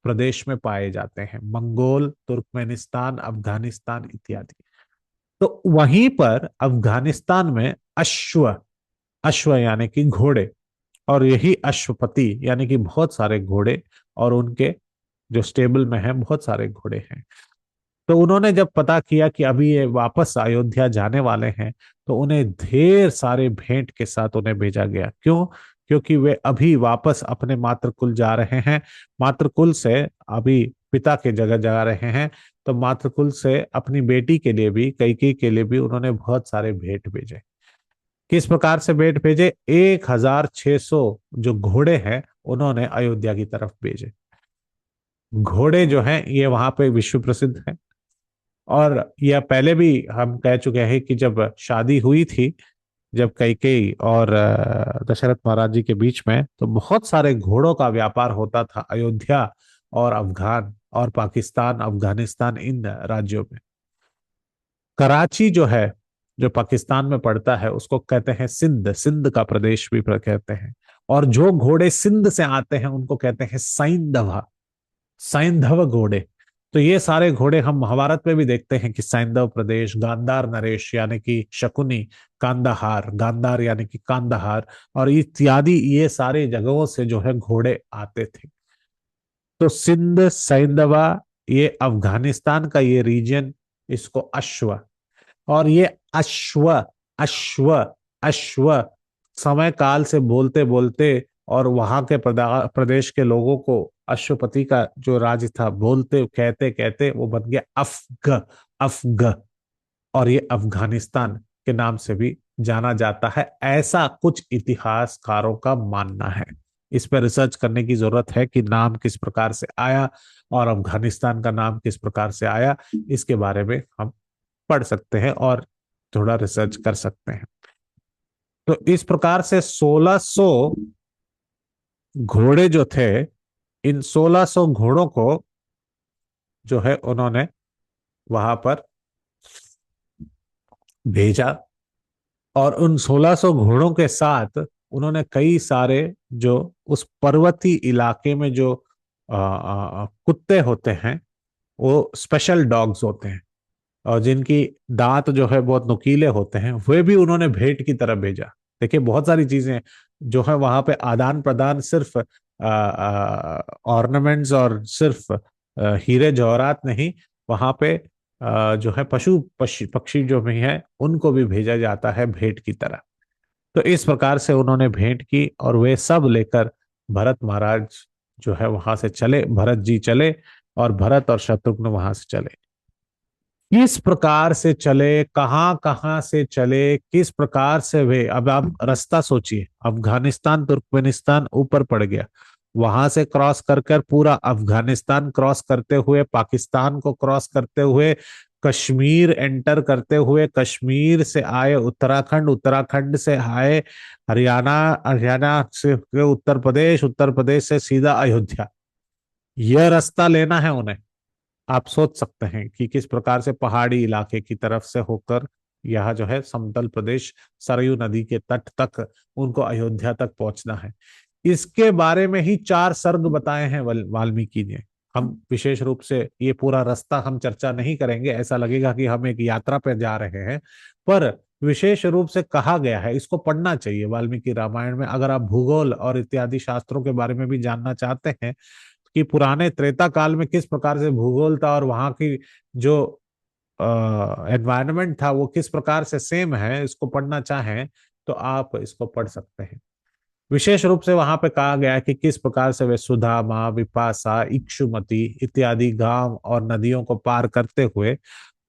प्रदेश में पाए जाते हैं, मंगोल, तुर्कमेनिस्तान, अफगानिस्तान इत्यादि। तो वहीं पर अफगानिस्तान में अश्व, अश्व यानी कि घोड़े, और यही अश्वपति यानी कि बहुत सारे घोड़े, और उनके जो स्टेबल में है बहुत सारे घोड़े हैं। तो उन्होंने जब पता किया कि अभी ये वापस अयोध्या जाने वाले हैं, तो उन्हें ढेर सारे भेंट के साथ उन्हें भेजा गया। क्यों? क्योंकि वे अभी वापस अपने मातृकुल जा रहे हैं, मातृकुल से अभी पिता के जगह जा रहे हैं। तो मातृकुल से अपनी बेटी के लिए भी, कैकेयी के लिए भी उन्होंने बहुत सारे भेंट भेजे। किस प्रकार से भेंट भेजे? 1600 जो घोड़े हैं उन्होंने अयोध्या की तरफ भेजे। घोड़े जो हैं ये वहां पे विश्व प्रसिद्ध हैं। और यह पहले भी हम कह चुके हैं कि जब शादी हुई थी, जब कैकेयी और दशरथ महाराज जी के बीच में, तो बहुत सारे घोड़ों का व्यापार होता था अयोध्या और अफगान और पाकिस्तान, अफगानिस्तान इन राज्यों में। कराची जो है, जो पाकिस्तान में पड़ता है, उसको कहते हैं सिंध, सिंध का प्रदेश भी कहते हैं। और जो घोड़े सिंध से आते हैं उनको कहते हैं सैंधव, सैंधव घोड़े। तो ये सारे घोड़े हम महाभारत में भी देखते हैं कि सैंधव प्रदेश, गांधार नरेश यानी कि शकुनी, कांदाहार, गांधार यानी कि कांदाहार, और इत्यादि ये सारे जगहों से जो है घोड़े आते थे। तो सिंध, सैंधवा, ये अफगानिस्तान का ये रीजन, इसको अश्व, और ये अश्व, अश्व, अश्व समय काल से बोलते बोलते और वहां के प्रदेश के लोगों को अश्वपति का जो राज था बोलते कहते कहते वो बन गया अफग, अफग, और ये अफगानिस्तान के नाम से भी जाना जाता है, ऐसा कुछ इतिहासकारों का मानना है। इस पर रिसर्च करने की जरूरत है कि नाम किस प्रकार से आया और अफगानिस्तान का नाम किस प्रकार से आया, इसके बारे में हम पढ़ सकते हैं और थोड़ा रिसर्च कर सकते हैं। तो इस प्रकार से 1600 घोड़े जो थे, इन 1600 घोड़ों को जो है उन्होंने वहां पर भेजा, और उन 1600 घोड़ों के साथ उन्होंने कई सारे जो उस पर्वती इलाके में जो कुत्ते होते हैं, वो स्पेशल डॉग्स होते हैं, और जिनकी दांत जो है बहुत नुकीले होते हैं, वे भी उन्होंने भेंट की तरफ भेजा। देखिए बहुत सारी चीजें जो है वहां पे आदान प्रदान, सिर्फ ऑर्नामेंट्स और सिर्फ हीरे जवाहरात नहीं, वहां पे जो है पशु पक्षी पक्षी जो भी हैं उनको भी भेजा जाता है भेंट की तरह। तो इस प्रकार से उन्होंने भेंट की और वे सब लेकर भरत महाराज जो है वहां से चले, भरत जी चले और भरत और शत्रुघ्न वहां से चले। किस प्रकार से चले, कहां कहां से चले, किस प्रकार से वे, अब आप रास्ता सोचिए, अफगानिस्तान तुर्कमेनिस्तान ऊपर पड़ गया, वहां से क्रॉस कर कर पूरा अफगानिस्तान क्रॉस करते हुए, पाकिस्तान को क्रॉस करते हुए, कश्मीर एंटर करते हुए, कश्मीर से आए उत्तराखंड, उत्तराखंड से आए हरियाणा, हरियाणा से उत्तर प्रदेश, उत्तर प्रदेश से सीधा अयोध्या। यह रास्ता लेना है उन्हें। आप सोच सकते हैं कि किस प्रकार से पहाड़ी इलाके की तरफ से होकर यह जो है समतल प्रदेश, सरयू नदी के तट तक उनको अयोध्या तक पहुंचना है। इसके बारे में ही 4 सर्ग बताए हैं वाल्मीकि ने। हम विशेष रूप से ये पूरा रास्ता हम चर्चा नहीं करेंगे, ऐसा लगेगा कि हम एक यात्रा पर जा रहे हैं, पर विशेष रूप से कहा गया है, इसको पढ़ना चाहिए वाल्मीकि रामायण में। अगर आप भूगोल और इत्यादि शास्त्रों के बारे में भी जानना चाहते हैं कि पुराने त्रेता काल में किस प्रकार से भूगोल था और वहां की जो एनवायरनमेंट था वो किस प्रकार से सेम है, इसको पढ़ना चाहें तो आप इसको पढ़ सकते हैं। विशेष रूप से वहां पे कहा गया है कि किस प्रकार से वे सुदामा, विपाशा, इक्षुमती इत्यादि गांव और नदियों को पार करते हुए,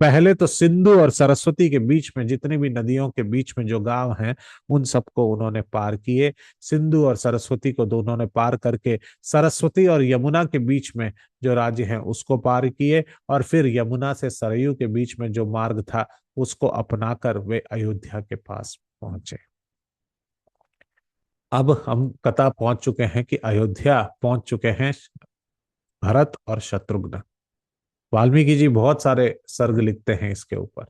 पहले तो सिंधु और सरस्वती के बीच में जितनी भी नदियों के बीच में जो गांव हैं उन सबको उन्होंने पार किए। सिंधु और सरस्वती को दोनों ने पार करके सरस्वती और यमुना के बीच में जो राज्य हैं उसको पार किए, और फिर यमुना से सरयू के बीच में जो मार्ग था उसको अपनाकर वे अयोध्या के पास पहुंचे। अब हम कथा पहुंच चुके हैं कि अयोध्या पहुंच चुके हैं भरत और शत्रुघ्न। वाल्मीकि जी बहुत सारे सर्ग लिखते हैं इसके ऊपर।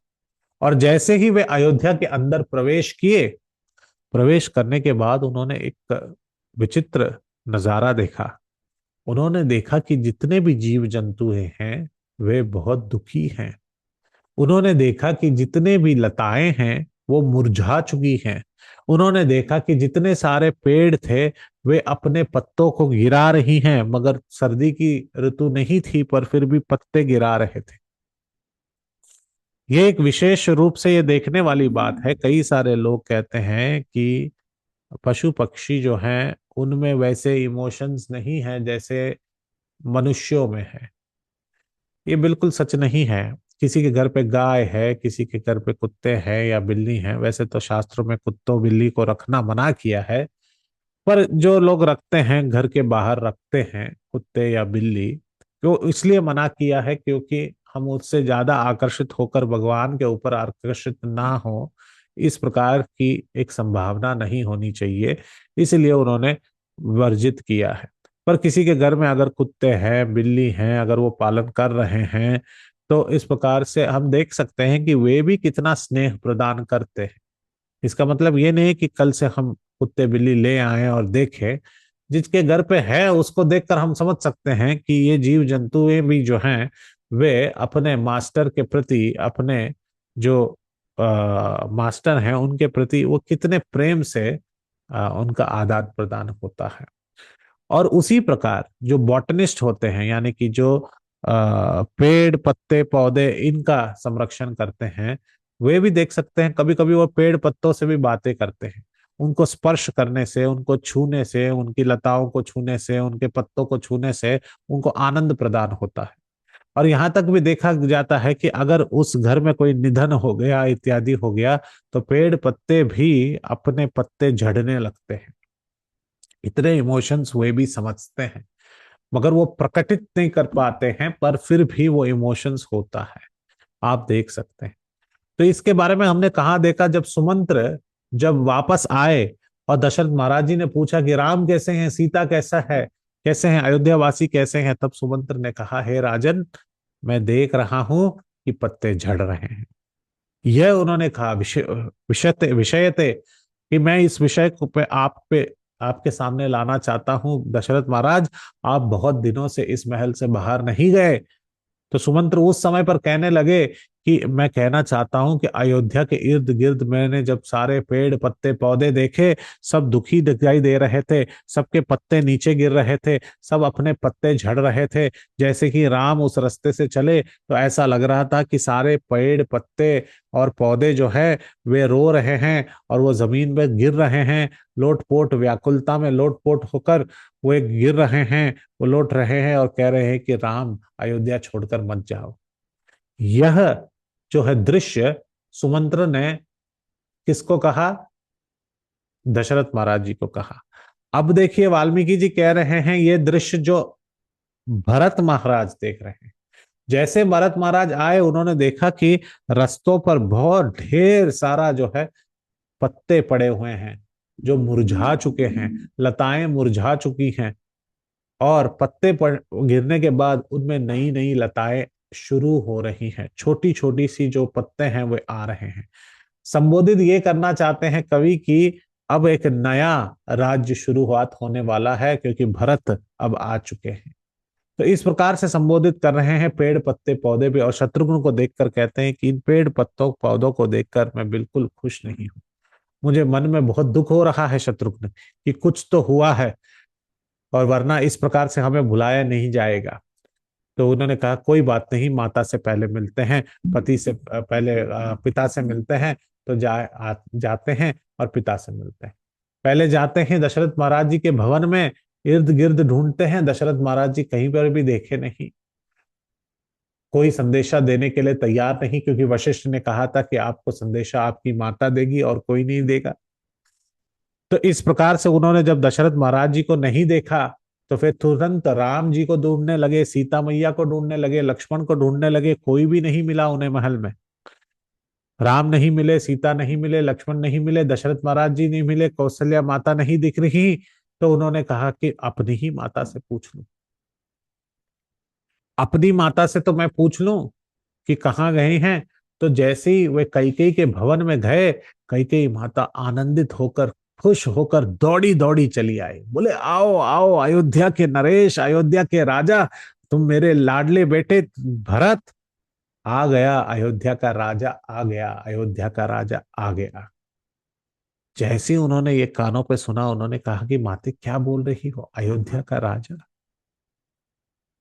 और जैसे ही वे अयोध्या के अंदर प्रवेश किए, प्रवेश करने के बाद उन्होंने एक विचित्र नजारा देखा। उन्होंने देखा कि जितने भी जीव जंतु हैं वे बहुत दुखी हैं। उन्होंने देखा कि जितने भी लताएं हैं वो मुरझा चुकी हैं। उन्होंने देखा कि जितने सारे पेड़ थे वे अपने पत्तों को गिरा रही हैं, मगर सर्दी की ऋतु नहीं थी पर फिर भी पत्ते गिरा रहे थे। ये एक विशेष रूप से ये देखने वाली बात है। कई सारे लोग कहते हैं कि पशु पक्षी जो हैं उनमें वैसे इमोशंस नहीं है जैसे मनुष्यों में है। ये बिल्कुल सच नहीं है। किसी के घर पे गाय है, किसी के घर पे कुत्ते हैं या बिल्ली है, वैसे तो शास्त्रों में कुत्तों बिल्ली को रखना मना किया है, पर जो लोग रखते हैं, घर के बाहर रखते हैं कुत्ते या बिल्ली, तो इसलिए मना किया है क्योंकि हम उससे ज्यादा आकर्षित होकर भगवान के ऊपर आकर्षित ना हो, इस प्रकार की एक संभावना नहीं होनी चाहिए, इसलिए उन्होंने वर्जित किया है। पर किसी के घर में अगर कुत्ते हैं, बिल्ली हैं, अगर वो पालन कर रहे हैं तो इस प्रकार से हम देख सकते हैं कि वे भी कितना स्नेह प्रदान करते हैं। इसका मतलब ये नहीं कि कल से हम कुत्ते बिल्ली ले आए और देखें। जिसके घर पे है उसको देखकर हम समझ सकते हैं कि ये जीव जंतुएं भी जो हैं वे अपने मास्टर के प्रति, अपने जो मास्टर हैं उनके प्रति वो कितने प्रेम से उनका आदान प्रदान होता है। और उसी प्रकार जो बॉटनिस्ट होते हैं, यानी कि जो पेड़ पत्ते पौधे इनका संरक्षण करते हैं, वे भी देख सकते हैं कभी कभी वो पेड़ पत्तों से भी बातें करते हैं। उनको स्पर्श करने से, उनको छूने से, उनकी लताओं को छूने से, उनके पत्तों को छूने से उनको आनंद प्रदान होता है। और यहाँ तक भी देखा जाता है कि अगर उस घर में कोई निधन हो गया इत्यादि हो गया तो पेड़ पत्ते भी अपने पत्ते झड़ने लगते हैं। इतने इमोशंस वे भी समझते हैं, मगर वो प्रकटित नहीं कर पाते हैं, पर फिर भी वो इमोशंस होता है। आप देख सकते हैं। तो इसके बारे में हमने कहा देखा, जब सुमंत्र जब वापस आए और दशरथ महाराज जी ने पूछा कि राम कैसे हैं, सीता कैसा है, कैसे हैं अयोध्या वासी कैसे हैं, तब सुमंत्र ने कहा, हे राजन, मैं देख रहा हूं कि पत्ते झड़ रहे हैं। यह उन्होंने कहा विषयते कि मैं इस विषय को पे आपके सामने लाना चाहता हूं दशरथ महाराज। आप बहुत दिनों से इस महल से बाहर नहीं गए। तो सुमंत्र उस समय पर कहने लगे कि मैं कहना चाहता हूं कि अयोध्या के इर्द गिर्द मैंने जब सारे पेड़ पत्ते पौधे देखे, सब दुखी दिखाई दे रहे थे, सबके पत्ते नीचे गिर रहे थे, सब अपने पत्ते झड़ रहे थे। जैसे कि राम उस रास्ते से चले तो ऐसा लग रहा था कि सारे पेड़ पत्ते और पौधे जो है वे रो रहे हैं और वो जमीन पे गिर रहे हैं, लोटपोट व्याकुलता में लोटपोट होकर वे गिर रहे हैं, वो लौट रहे हैं और कह रहे हैं कि राम अयोध्या छोड़कर मत जाओ। यह जो है दृश्य सुमंत्र ने किसको कहा? दशरथ महाराज जी को कहा। अब देखिए वाल्मीकि जी कह रहे हैं ये दृश्य जो भरत महाराज देख रहे हैं। जैसे भरत महाराज आए उन्होंने देखा कि रस्तों पर बहुत ढेर सारा जो है पत्ते पड़े हुए हैं जो मुरझा चुके हैं, लताएं मुरझा चुकी हैं, और पत्ते गिरने के बाद उनमें नई नई लताएं शुरू हो रही हैं, छोटी छोटी सी जो पत्ते हैं वे आ रहे हैं। संबोधित ये करना चाहते हैं कवि की अब एक नया राज्य शुरुआत होने वाला है, क्योंकि भरत अब आ चुके हैं। तो इस प्रकार से संबोधित कर रहे हैं पेड़ पत्ते पौधे भी, और शत्रुघ्न को देखकर कहते हैं कि इन पेड़ पत्तों पौधों को देखकर मैं बिल्कुल खुश नहीं हूं। मुझे मन में बहुत दुख हो रहा है शत्रुघ्न कि कुछ तो हुआ है, और वरना इस प्रकार से हमें भुलाया नहीं जाएगा। तो उन्होंने कहा कोई बात नहीं, माता से पहले मिलते हैं, पति से पहले पिता से मिलते हैं। तो जाते हैं और पिता से मिलते हैं। पहले जाते हैं दशरथ महाराज जी के भवन में, इर्द गिर्द ढूंढते हैं, दशरथ महाराज जी कहीं पर भी देखे नहीं, कोई संदेशा देने के लिए तैयार नहीं, क्योंकि वशिष्ठ ने कहा था कि आपको संदेशा आपकी माता देगी और कोई नहीं देगा। तो इस प्रकार से उन्होंने जब दशरथ महाराज जी को नहीं देखा तो फिर तुरंत राम जी को ढूंढने लगे, सीता मैया को ढूंढने लगे, लक्ष्मण को ढूंढने लगे। कोई भी नहीं मिला उन्हें महल में। राम नहीं मिले, सीता नहीं मिले, लक्ष्मण नहीं मिले, दशरथ महाराज जी नहीं मिले, कौशल्या माता नहीं दिख रही। तो उन्होंने कहा कि अपनी ही माता से पूछ लूं, अपनी माता से तो मैं पूछ लूं कि कहाँ गए हैं। तो जैसे ही वे कैकेयी के भवन में गए, कैकेयी माता आनंदित होकर खुश होकर दौड़ी दौड़ी चली आई, बोले आओ आओ अयोध्या के नरेश, अयोध्या के राजा, तुम मेरे लाडले बेटे भरत, आ गया अयोध्या का राजा, आ गया अयोध्या का राजा, आ गया। जैसे ही उन्होंने ये कानों पे सुना, उन्होंने कहा कि माते क्या बोल रही हो, अयोध्या का राजा,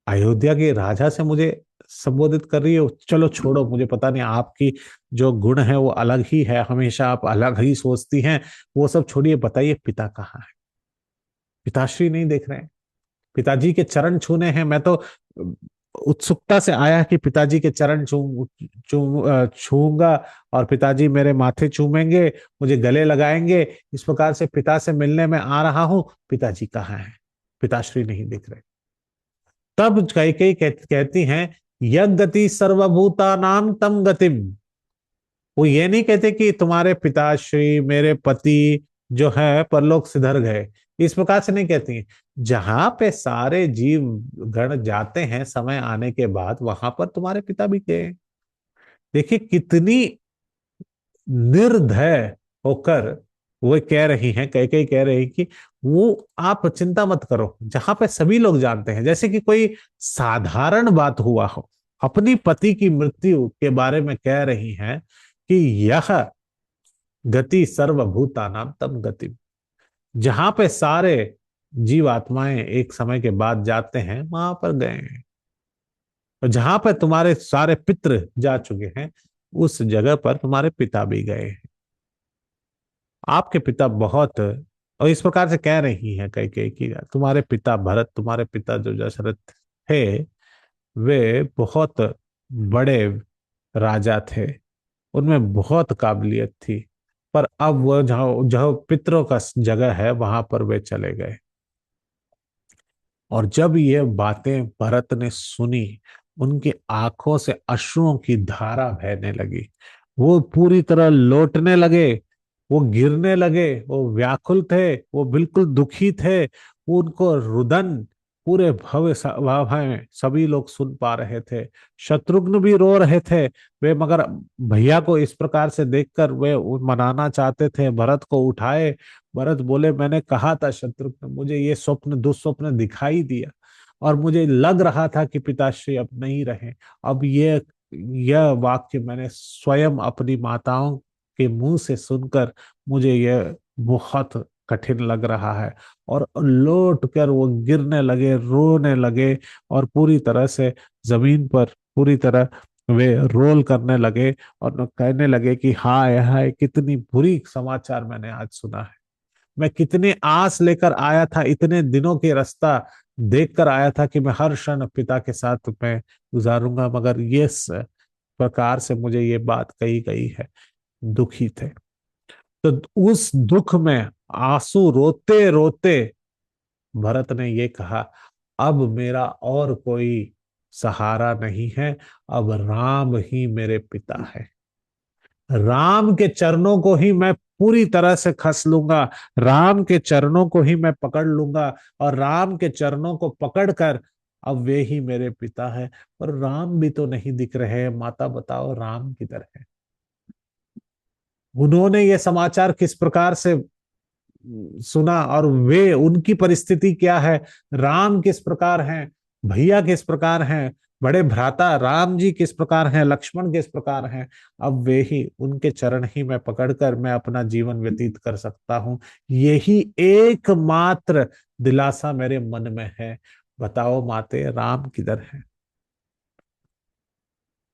अयोध्या के राजा से मुझे संबोधित कर रही हो? चलो छोड़ो, मुझे पता नहीं, आपकी जो गुण है वो अलग ही है, हमेशा आप अलग ही सोचती हैं, वो सब छोड़िए, बताइए पिता कहाँ है? पिताश्री नहीं देख रहे हैं, पिताजी के चरण छूने हैं। मैं तो उत्सुकता से आया कि पिताजी के चरण छूंगा और पिताजी मेरे माथे चूमेंगे, मुझे गले लगाएंगे, इस प्रकार से पिता से मिलने में आ रहा हूं। पिताजी कहाँ है? पिताश्री नहीं दिख रहे। तब कैकेयी कहती हैं यज्ञ गति सर्वभूता नाम तम गतिम। वो ये नहीं कहते कि तुम्हारे पिताश्री मेरे पति जो है परलोक सिधर गए, इस प्रकार से नहीं कहती हैं। जहां पे सारे जीव गण जाते हैं समय आने के बाद, वहां पर तुम्हारे पिता भी गए। देखिए कितनी निर्दय होकर वो कह रही हैं, कई कह रही कि वो आप चिंता मत करो, जहां पे सभी लोग जानते हैं, जैसे कि कोई साधारण बात हुआ हो। अपनी पति की मृत्यु के बारे में कह रही हैं कि यह गति सर्वभूतानाम तम गति, जहां पे सारे जीवात्माएं एक समय के बाद जाते हैं वहां पर गए हैं। और जहां पर तुम्हारे सारे पितृ जा चुके हैं, उस जगह पर तुम्हारे पिता भी गए हैं। आपके पिता बहुत, और इस प्रकार से कह रही हैं कई कई कि तुम्हारे पिता भरत, तुम्हारे पिता जो दशरथ थे, वे बहुत बड़े राजा थे, उनमें बहुत काबिलियत थी, पर अब वो जहाँ जहाँ पितरों का जगह है वहां पर वे चले गए। और जब ये बातें भरत ने सुनी, उनकी आंखों से अश्रुओं की धारा बहने लगी, वो पूरी तरह लौटने लगे, वो गिरने लगे, वो व्याकुल थे, वो बिल्कुल दुखी थे। उनको रुदन पूरे भव्य सभा में सभी लोग सुन पा रहे थे। शत्रुघ्न भी रो रहे थे वे, मगर भैया को इस प्रकार से देखकर वे मनाना चाहते थे, भरत को उठाए। भरत बोले मैंने कहा था शत्रुघ्न, मुझे ये स्वप्न दुस्वप्न दिखाई दिया और मुझे लग रहा था कि पिताश्री अब नहीं रहे। अब ये यह वाक्य मैंने स्वयं अपनी माताओं के मुंह से सुनकर मुझे यह बहुत कठिन लग रहा है। और लौट कर वो गिरने लगे, रोने लगे, और पूरी तरह से जमीन पर पूरी तरह वे रोल करने लगे, और कहने लगे कि हाय हाय, कितनी बुरी समाचार मैंने आज सुना है। मैं कितनी आस लेकर आया था, इतने दिनों के रास्ता देख कर आया था कि मैं हर क्षण पिता के साथ मैं गुजारूंगा, मगर ये प्रकार से मुझे ये बात कही गई है। दुखी थे। तो उस दुख में आंसू रोते रोते भरत ने ये कहा, अब मेरा और कोई सहारा नहीं है, अब राम ही मेरे पिता है। राम के चरणों को ही मैं पूरी तरह से खस लूंगा, राम के चरणों को ही मैं पकड़ लूंगा, और राम के चरणों को पकड़कर अब वे ही मेरे पिता है। और राम भी तो नहीं दिख रहे हैं, माता बताओ राम किधर है। उन्होंने ये समाचार किस प्रकार से सुना, और वे उनकी परिस्थिति क्या है, राम किस प्रकार हैं, भैया किस प्रकार हैं, बड़े भ्राता राम जी किस प्रकार हैं, लक्ष्मण किस प्रकार हैं। अब वे ही, उनके चरण ही मैं पकड़कर मैं अपना जीवन व्यतीत कर सकता हूं। यही एकमात्र दिलासा मेरे मन में है। बताओ माते राम किधर है।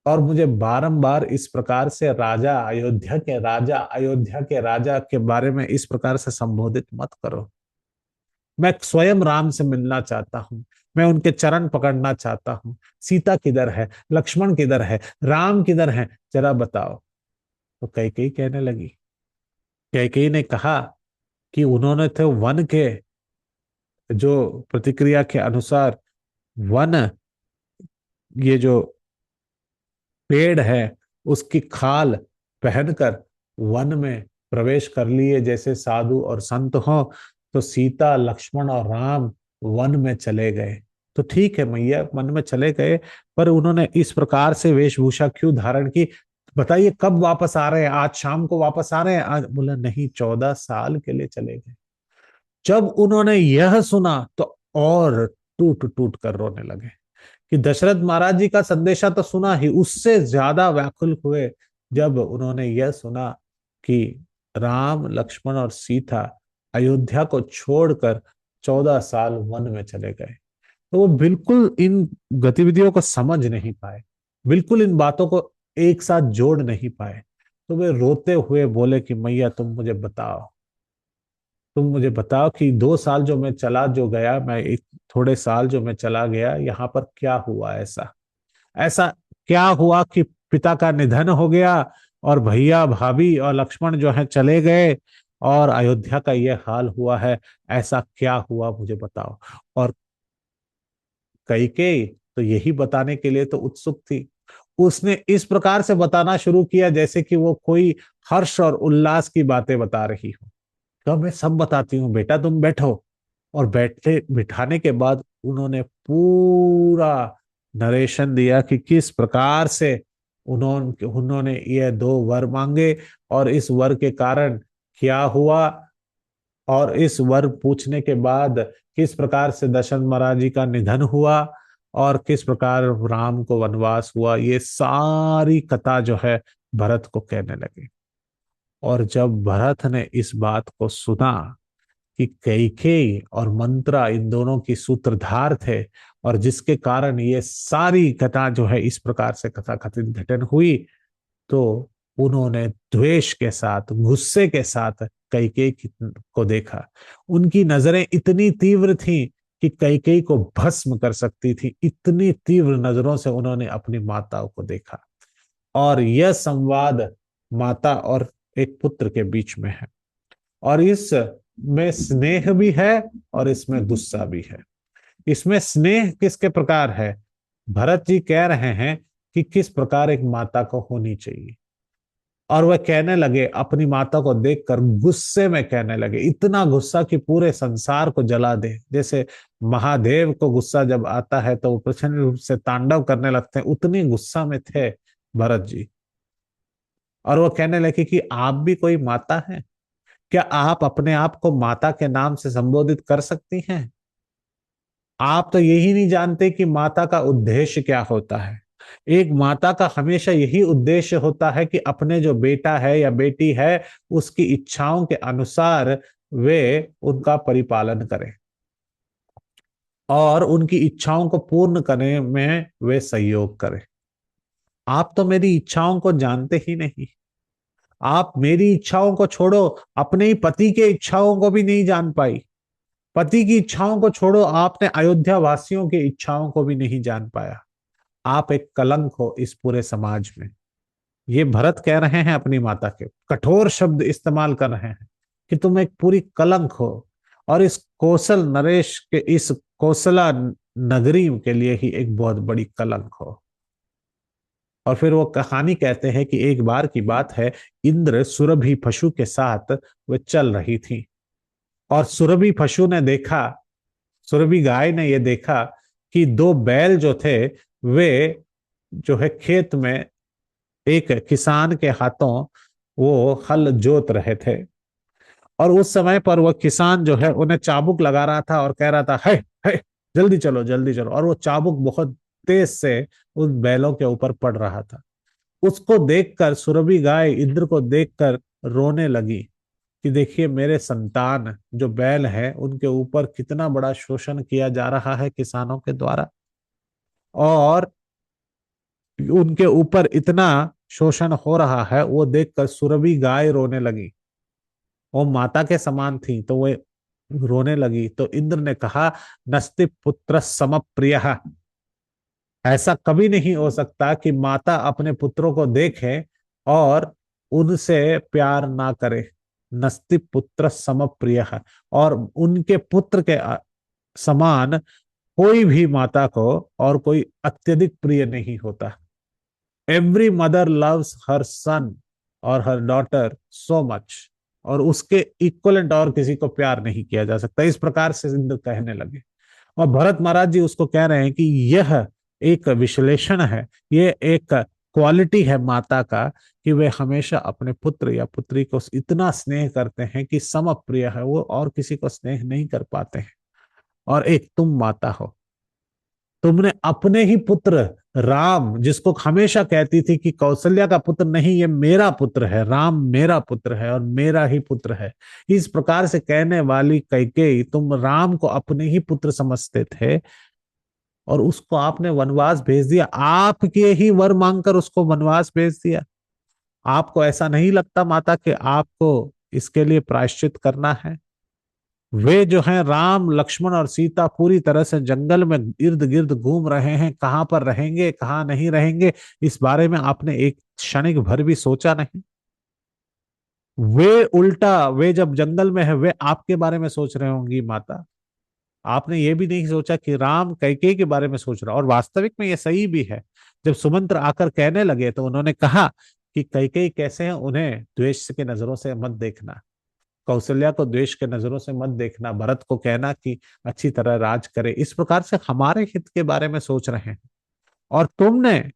और मुझे बारंबार इस प्रकार से अयोध्या के राजा के बारे में इस प्रकार से संबोधित मत करो। मैं स्वयं राम से मिलना चाहता हूँ, मैं उनके चरण पकड़ना चाहता हूँ। सीता किधर है, लक्ष्मण किधर है, राम किधर है, जरा बताओ। तो कैकेयी कहने लगी, कैकेयी ने कहा कि उन्होंने तो वन के जो प्रतिक्रिया के अनुसार वन, ये जो पेड़ है उसकी खाल पहनकर वन में प्रवेश कर लिए जैसे साधु और संत हो। तो सीता लक्ष्मण और राम वन में चले गए। तो ठीक है मैया, वन में चले गए, पर उन्होंने इस प्रकार से वेशभूषा क्यों धारण की। बताइए कब वापस आ रहे हैं, आज शाम को वापस आ रहे हैं? आज बोला नहीं, 14 साल के लिए चले गए। जब उन्होंने यह सुना तो और टूट टूट कर रोने लगे कि दशरथ महाराज जी का संदेशा तो सुना ही, उससे ज्यादा व्याकुल हुए जब उन्होंने यह सुना कि राम लक्ष्मण और सीता अयोध्या को छोड़कर 14 साल वन में चले गए। तो वो बिल्कुल इन गतिविधियों को समझ नहीं पाए, बिल्कुल इन बातों को एक साथ जोड़ नहीं पाए। तो वे रोते हुए बोले कि मैया तुम मुझे बताओ कि 2 साल जो मैं चला जो गया, मैं एक थोड़े साल जो मैं चला गया, यहाँ पर क्या हुआ ऐसा, ऐसा क्या हुआ कि पिता का निधन हो गया और भैया भाभी और लक्ष्मण जो है चले गए, और अयोध्या का ये हाल हुआ है। ऐसा क्या हुआ मुझे बताओ। और कैकेयी तो यही बताने के लिए तो उत्सुक थी। उसने इस प्रकार से बताना शुरू किया जैसे कि वो कोई हर्ष और उल्लास की बातें बता रही हो। तो मैं सब बताती हूँ बेटा, तुम बैठो। और बैठे बिठाने के बाद उन्होंने पूरा नरेशन दिया कि किस प्रकार से उन्होंने उन्होंने ये 2 वर मांगे, और इस वर के कारण क्या हुआ, और इस वर पूछने के बाद किस प्रकार से दशरथ महाराज जी का निधन हुआ, और किस प्रकार राम को वनवास हुआ। ये सारी कथा जो है भरत को कहने लगे। और जब भरत ने इस बात को सुना कि कैकेयी और मंत्रा इन दोनों की सूत्रधार थे, और जिसके कारण ये सारी कथा जो है इस प्रकार से कथा कथित घटन हुई, तो उन्होंने द्वेष के साथ, गुस्से के साथ कैकेयी को देखा। उनकी नजरें इतनी तीव्र थीं कि कैकेयी को भस्म कर सकती थी, इतनी तीव्र नजरों से उन्होंने अपनी माताओं को देखा। और यह संवाद माता और एक पुत्र के बीच में है, और इस में स्नेह भी है और इसमें गुस्सा भी है। इसमें स्नेह किसके प्रकार है, भरत जी कह रहे हैं कि किस प्रकार एक माता को होनी चाहिए। और वह कहने लगे, अपनी माता को देखकर गुस्से में कहने लगे, इतना गुस्सा कि पूरे संसार को जला दे। जैसे महादेव को गुस्सा जब आता है तो वो प्रचंड रूप से तांडव करने लगते हैं, उतनी गुस्सा में थे भरत जी। और वो कहने लगे कि आप भी कोई माता हैं, क्या आप अपने आप को माता के नाम से संबोधित कर सकती हैं? आप तो यही नहीं जानते कि माता का उद्देश्य क्या होता है। एक माता का हमेशा यही उद्देश्य होता है कि अपने जो बेटा है या बेटी है उसकी इच्छाओं के अनुसार वे उनका परिपालन करें और उनकी इच्छाओं को पूर्ण करने में वे सहयोग करें। आप तो मेरी इच्छाओं को जानते ही नहीं। आप मेरी इच्छाओं को छोड़ो, अपने ही पति के इच्छाओं को भी नहीं जान पाई। पति की इच्छाओं को छोड़ो, आपने अयोध्या वासियों की इच्छाओं को भी नहीं जान पाया। आप एक कलंक हो इस पूरे समाज में। ये भरत कह रहे हैं अपनी माता के, कठोर शब्द इस्तेमाल कर रहे हैं कि तुम एक पूरी कलंक हो और इस कौशल नरेश के, इस कौशला नगरी के लिए ही एक बहुत बड़ी कलंक हो। और फिर वो कहानी कहते हैं कि एक बार की बात है, इंद्र सुरभि पशु के साथ वे चल रही थी और सुरभि पशु ने देखा, सुरभि गाय ने ये देखा कि दो बैल जो थे वे जो है खेत में एक किसान के हाथों वो हल जोत रहे थे। और उस समय पर वह किसान जो है उन्हें चाबुक लगा रहा था और कह रहा था, है जल्दी चलो जल्दी चलो, और वो चाबुक बहुत तेज से उन बैलों के ऊपर पड़ रहा था। उसको देखकर सुरभि गाय इंद्र को देखकर रोने लगी कि देखिए मेरे संतान जो बैल हैं उनके ऊपर कितना बड़ा शोषण किया जा रहा है किसानों के द्वारा, और उनके ऊपर इतना शोषण हो रहा है वो देखकर सुरभि गाय रोने लगी। वो माता के समान थी तो वो रोने लगी। तो इंद्र ने कहा, नस्ति पुत्र सम प्रिय। ऐसा कभी नहीं हो सकता कि माता अपने पुत्रों को देखे और उनसे प्यार ना करे। नस्ति पुत्र सम प्रिय, और उनके पुत्र के समान कोई भी माता को और कोई अत्यधिक प्रिय नहीं होता। एवरी मदर लव्स हर सन और हर डॉटर सो मच, और उसके इक्वलेंट और किसी को प्यार नहीं किया जा सकता। इस प्रकार से इंद्र कहने लगे और भरत महाराज जी उसको कह रहे हैं कि यह एक विश्लेषण है, ये एक क्वालिटी है माता का कि वे हमेशा अपने पुत्र या पुत्री को इतना स्नेह करते हैं कि सम प्रिय है, वो और किसी को स्नेह नहीं कर पाते हैं। और एक तुम माता हो, तुमने अपने ही पुत्र राम, जिसको हमेशा कहती थी कि कौशल्या का पुत्र नहीं, ये मेरा पुत्र है, राम मेरा पुत्र है और मेरा ही पुत्र है, इस प्रकार से कहने वाली कैकेयी, तुम राम को अपने ही पुत्र समझते थे और उसको आपने वनवास भेज दिया। आपके ही वर मांगकर उसको वनवास भेज दिया। आपको ऐसा नहीं लगता माता कि आपको इसके लिए प्रायश्चित करना है? वे जो हैं राम लक्ष्मण और सीता पूरी तरह से जंगल में इर्द गिर्द घूम रहे हैं, कहां पर रहेंगे कहां नहीं रहेंगे इस बारे में आपने एक क्षणिक भर भी सोचा नहीं। वे उल्टा, वे जब जंगल में है वे आपके बारे में सोच रहे होंगी माता। आपने ये भी नहीं सोचा कि राम कैकेयी के बारे में सोच रहा, और वास्तविक में ये सही भी है। जब सुमंत्र आकर कहने लगे तो उन्होंने कहा कि कैकेयी कैसे हैं, उन्हें द्वेष के नजरों से मत देखना, कौशल्या को द्वेष के नजरों से मत देखना, भरत को कहना कि अच्छी तरह राज करे। इस प्रकार से हमारे हित के बारे में सोच रहे हैं, और तुमने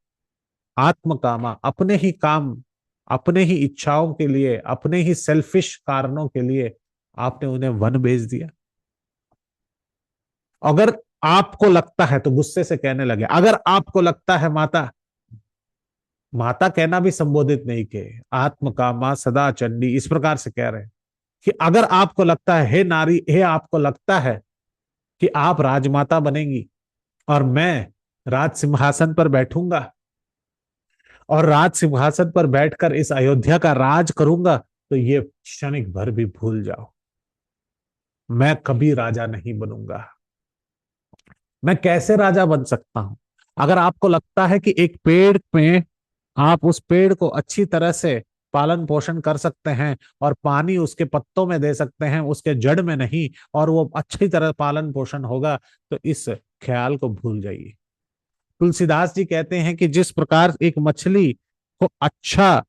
आत्मकामा, अपने ही काम, अपने ही इच्छाओं के लिए, अपने ही सेल्फिश कारणों के लिए आपने उन्हें वन भेज दिया। अगर आपको लगता है, तो गुस्से से कहने लगे, अगर आपको लगता है माता, माता कहना भी संबोधित नहीं किए, आत्मकामा सदा चंडी इस प्रकार से कह रहे हैं कि अगर आपको लगता है हे नारी, हे आपको लगता है कि आप राजमाता बनेंगी और मैं राज सिंहासन पर बैठूंगा और राज सिंहासन पर बैठकर इस अयोध्या का राज करूंगा, तो ये क्षणिक भर भी भूल जाओ, मैं कभी राजा नहीं बनूंगा। मैं कैसे राजा बन सकता हूं? अगर आपको लगता है कि एक पेड़ में आप उस पेड़ को अच्छी तरह से पालन पोषण कर सकते हैं और पानी उसके पत्तों में दे सकते हैं, उसके जड़ में नहीं, और वो अच्छी तरह पालन पोषण होगा, तो इस ख्याल को भूल जाइए। तुलसीदास जी कहते हैं कि जिस प्रकार एक मछली को अच्छा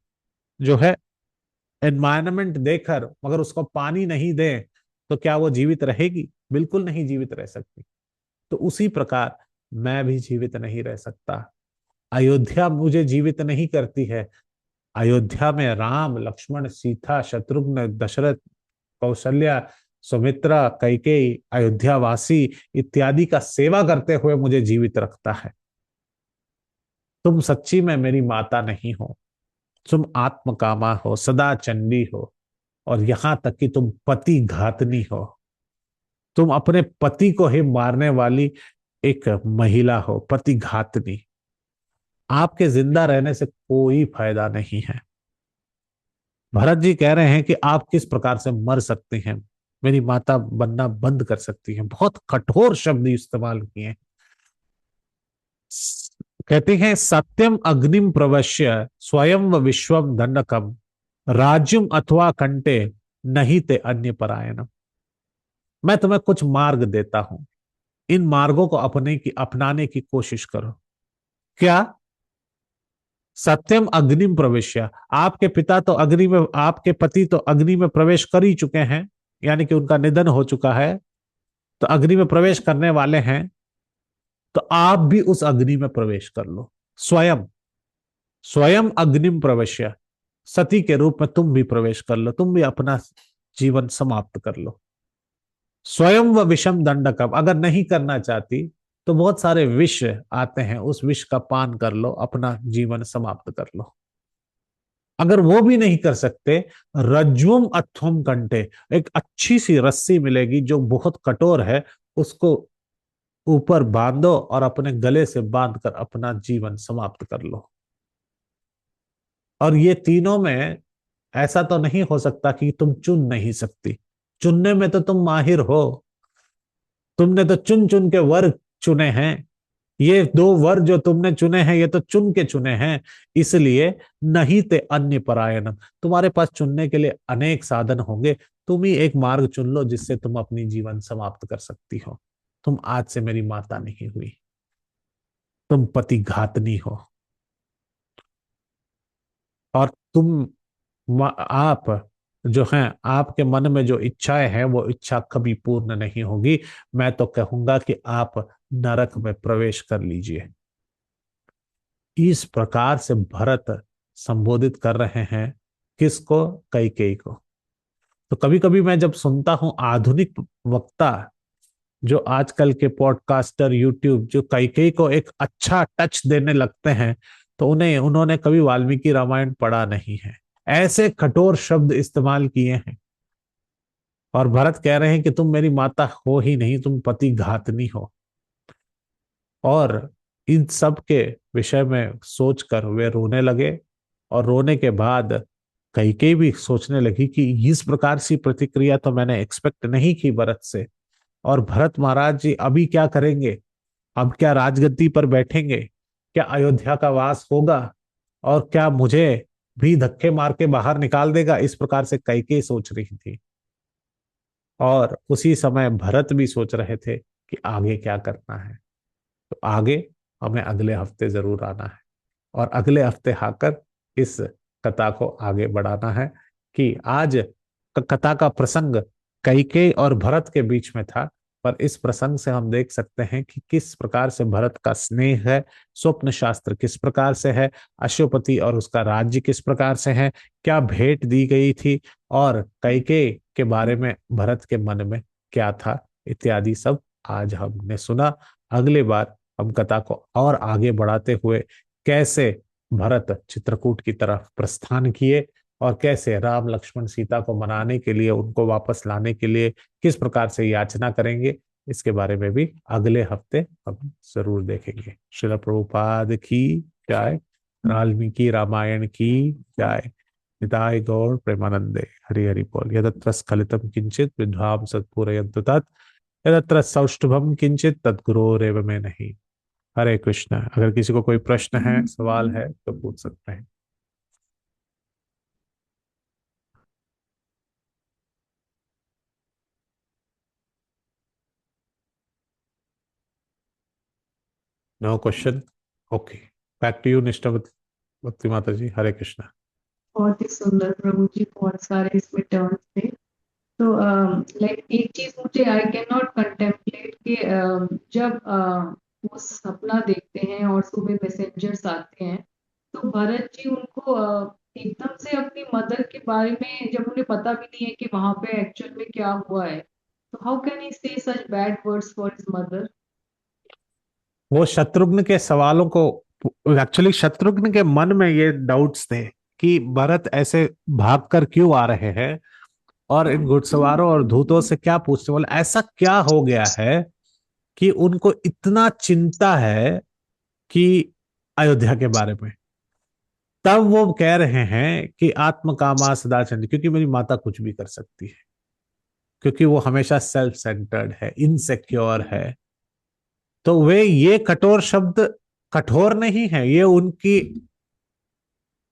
जो है एनवायरनमेंट देकर मगर उसको पानी नहीं दे तो क्या वो जीवित रहेगी? बिल्कुल नहीं जीवित रह सकती। तो उसी प्रकार मैं भी जीवित नहीं रह सकता। अयोध्या मुझे जीवित नहीं करती है। अयोध्या में राम लक्ष्मण सीता शत्रुघ्न दशरथ कौशल्या सुमित्रा कैकेयी अयोध्यावासी इत्यादि का सेवा करते हुए मुझे जीवित रखता है। तुम सच्ची में मेरी माता नहीं हो, तुम आत्मकामा हो, सदा चंडी हो, और यहां तक कि तुम पति घातनी हो। तुम अपने पति को ही मारने वाली एक महिला हो, पति घातनी। आपके जिंदा रहने से कोई फायदा नहीं है। भरत जी कह रहे हैं कि आप किस प्रकार से मर सकती हैं, मेरी माता बनना बंद कर सकती हैं। बहुत कठोर शब्द इस्तेमाल किए। कहते हैं सत्यम अग्निम प्रवश्य स्वयं व विश्वम दंडकम राज्यम अथवा कंटे नहीं ते अन्य परायणम। मैं तुम्हें कुछ मार्ग देता हूं, इन मार्गों को अपनाने की कोशिश करो। क्या? सत्यम अग्निम प्रवेश्य, आपके पिता तो अग्नि में, आपके पति तो अग्नि में प्रवेश कर ही चुके हैं, यानी कि उनका निधन हो चुका है, तो अग्नि में प्रवेश करने वाले हैं। तो आप भी उस अग्नि में प्रवेश कर लो। स्वयं, स्वयं अग्निम प्रवेश्य, सती के रूप में तुम भी प्रवेश कर लो, तुम भी अपना जीवन समाप्त कर लो। स्वयं व विषम दंडकम, अगर नहीं करना चाहती तो बहुत सारे विष आते हैं, उस विष का पान कर लो, अपना जीवन समाप्त कर लो। अगर वो भी नहीं कर सकते, रज्जुम अथुम कंठे, एक अच्छी सी रस्सी मिलेगी जो बहुत कठोर है, उसको ऊपर बांधो और अपने गले से बांधकर अपना जीवन समाप्त कर लो। और ये तीनों में ऐसा तो नहीं हो सकता कि तुम चुन नहीं सकती। चुनने में तो तुम माहिर हो, तुमने तो चुन चुन के वर चुने हैं। ये दो वर जो तुमने चुने हैं, ये तो चुन के चुने हैं। इसलिए नहीं ते अन्य परायणम, तुम्हारे पास चुनने के लिए अनेक साधन होंगे, तुम ही एक मार्ग चुन लो जिससे तुम अपनी जीवन समाप्त कर सकती हो। तुम आज से मेरी माता नहीं हुई, तुम पति घातनी हो। और तुम आप जो हैं, आपके मन में जो इच्छाएं हैं वो इच्छा कभी पूर्ण नहीं होगी। मैं तो कहूंगा कि आप नरक में प्रवेश कर लीजिए। इस प्रकार से भरत संबोधित कर रहे हैं किसको? कैकेयी को। तो कभी कभी मैं जब सुनता हूं आधुनिक वक्ता, जो आजकल के पॉडकास्टर, यूट्यूब, जो कैकेयी को एक अच्छा टच देने लगते हैं, तो उन्होंने कभी वाल्मीकि रामायण पढ़ा नहीं है। ऐसे कठोर शब्द इस्तेमाल किए हैं। और भरत कह रहे हैं कि तुम मेरी माता हो ही नहीं, तुम पति घातनी हो। और इन सब के विषय में सोचकर वे रोने लगे। और रोने के बाद कैकेयी भी सोचने लगी कि इस प्रकार सी प्रतिक्रिया तो मैंने एक्सपेक्ट नहीं की भरत से। और भरत महाराज जी अभी क्या करेंगे? अब क्या राजगद्दी पर बैठेंगे? क्या अयोध्या का वास होगा? और क्या मुझे भी धक्के मार के बाहर निकाल देगा? इस प्रकार से कैकेयी सोच रही थी। और उसी समय भरत भी सोच रहे थे कि आगे क्या करना है। तो आगे हमें अगले हफ्ते जरूर आना है, और अगले हफ्ते आकर इस कथा को आगे बढ़ाना है। कि आज कथा का प्रसंग कैकेयी और भरत के बीच में था, पर इस प्रसंग से हम देख सकते हैं कि किस प्रकार से भरत का स्नेह है, स्वप्न शास्त्र किस प्रकार से है, अश्वपति और उसका राज्य किस प्रकार से है, क्या भेंट दी गई थी, और कैकेयी के बारे में भरत के मन में क्या था, इत्यादि सब आज हमने सुना। अगली बार हम कथा को और आगे बढ़ाते हुए कैसे भरत चित्रकूट की तरफ प्रस्थान किए, और कैसे राम लक्ष्मण सीता को मनाने के लिए, उनको वापस लाने के लिए किस प्रकार से याचना करेंगे, इसके बारे में भी अगले हफ्ते हम जरूर देखेंगे। श्रील प्रभुपाद की जय। वाल्मीकि रामायण की जय। निताय गौर प्रेमानंदे। हरि हरि बोल। यदत्र स्खलितम किंचित विद्वांस सत्पूरयन्तु तत्, यदत्र सौष्ठवम किंचित तद्गुरोरेव मे नहीं। हरे कृष्ण। अगर किसी को कोई प्रश्न है, सवाल है, तो पूछ सकते हैं। No question? Okay. Back to you Nishtha भक्ति माता जी। हरे कृष्ण। बहुत ही सुंदर प्रभु जी, बहुत सारे इसमें टर्म्स थे। तो लाइक एक चीज मुझे आई कैन नॉट कंटेम्पलेट कि जब वो सपना देखते हैं और सुबह मैसेंजर्स आते हैं, तो भरत जी उनको एकदम से अपनी मदर के बारे में, जब उन्हें पता भी नहीं है कि वहां पे एक्चुअल में क्या हुआ है, तो हाउ कैन ही से such bad words for his mother? वो शत्रुघ्न के सवालों को एक्चुअली शत्रुघ्न के मन में ये डाउट्स थे कि भरत ऐसे भागकर क्यों आ रहे हैं, और इन घुड़सवारों और दूतों से क्या पूछते, बोले ऐसा क्या हो गया है कि उनको इतना चिंता है कि अयोध्या के बारे में। तब वो कह रहे हैं कि आत्म कामा सदा चंडी, क्योंकि मेरी माता कुछ भी कर सकती है, क्योंकि वो हमेशा सेल्फ सेंटर्ड है, इनसेक्योर है। तो वे ये कठोर शब्द कठोर नहीं है, ये उनकी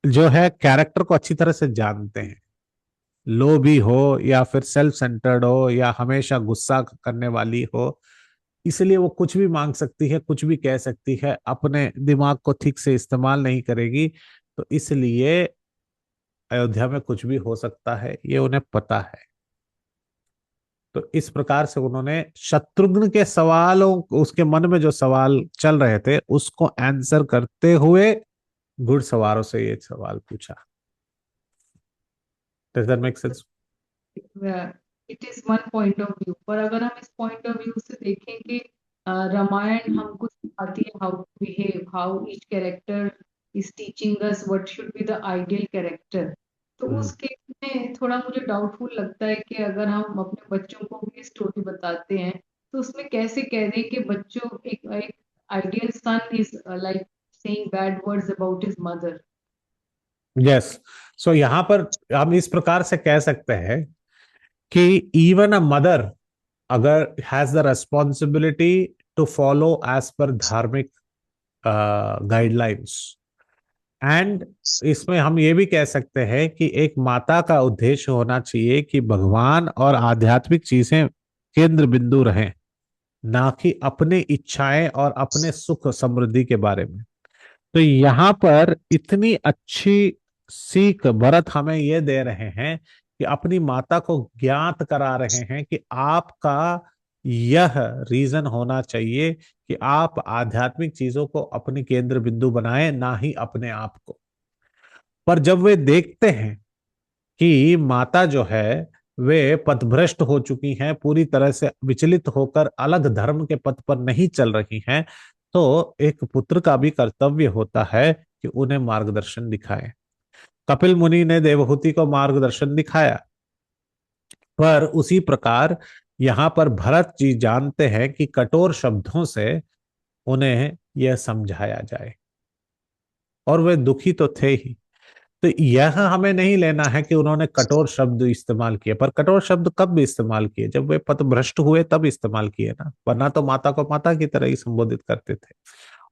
जो है कैरेक्टर को अच्छी तरह से जानते हैं। लोभी हो या फिर सेल्फ सेंटर्ड हो या हमेशा गुस्सा करने वाली हो, इसलिए वो कुछ भी मांग सकती है, कुछ भी कह सकती है, अपने दिमाग को ठीक से इस्तेमाल नहीं करेगी। तो इसलिए अयोध्या में कुछ भी हो सकता है, ये उन्हें पता है। तो इस प्रकार से उन्होंने शत्रुघ्न के सवालों, उसके मन में जो सवाल चल रहे थे उसको आंसर करते हुए घुड़सवारों से ये सवाल पूछा। Does that make sense? It is one point of view, पर अगर हम इस पॉइंट ऑफ व्यू से देखें कि रामायण हमको सिखाती है how to behave, how each character is teaching us what should be the ideal character, तो उस केस में थोड़ा मुझे डाउटफुल लगता है कि अगर हम अपने बच्चों को भी स्टोरी बताते हैं तो उसमें कैसे कह दें कि बच्चों एक एक ideal son is like saying bad words about his mother. Yes. So यहां पर हम इस प्रकार से कह सकते हैं कि इवन अ मदर अगर has the responsibility to follow as per धार्मिक गाइडलाइंस, एंड इसमें हम ये भी कह सकते हैं कि एक माता का उद्देश्य होना चाहिए कि भगवान और आध्यात्मिक चीजें केंद्र बिंदु रहें, ना कि अपनी इच्छाएं और अपने सुख समृद्धि के बारे में। तो यहाँ पर इतनी अच्छी सीख भरत हमें ये दे रहे हैं कि अपनी माता को ज्ञात करा रहे हैं कि आपका यह रीजन होना चाहिए कि आप आध्यात्मिक चीजों को अपनी केंद्र बिंदु बनाएं, ना ही अपने आप को। पर जब वे देखते हैं कि माता जो है वे पथभ्रष्ट हो चुकी हैं, पूरी तरह से विचलित होकर अलग धर्म के पथ पर नहीं चल रही हैं, तो एक पुत्र का भी कर्तव्य होता है कि उन्हें मार्गदर्शन दिखाए। कपिल मुनि ने देवहूति को मार्गदर्शन दिखाया, पर उसी प्रकार यहाँ पर भरत जी जानते हैं कि कठोर शब्दों से उन्हें यह समझाया जाए, और वे दुखी तो थे ही। तो यह हमें नहीं लेना है कि उन्होंने कठोर शब्द इस्तेमाल किए, पर कठोर शब्द कब भी इस्तेमाल किए, जब वे पथभ्रष्ट हुए तब इस्तेमाल किए ना, वरना तो माता को माता की तरह ही संबोधित करते थे।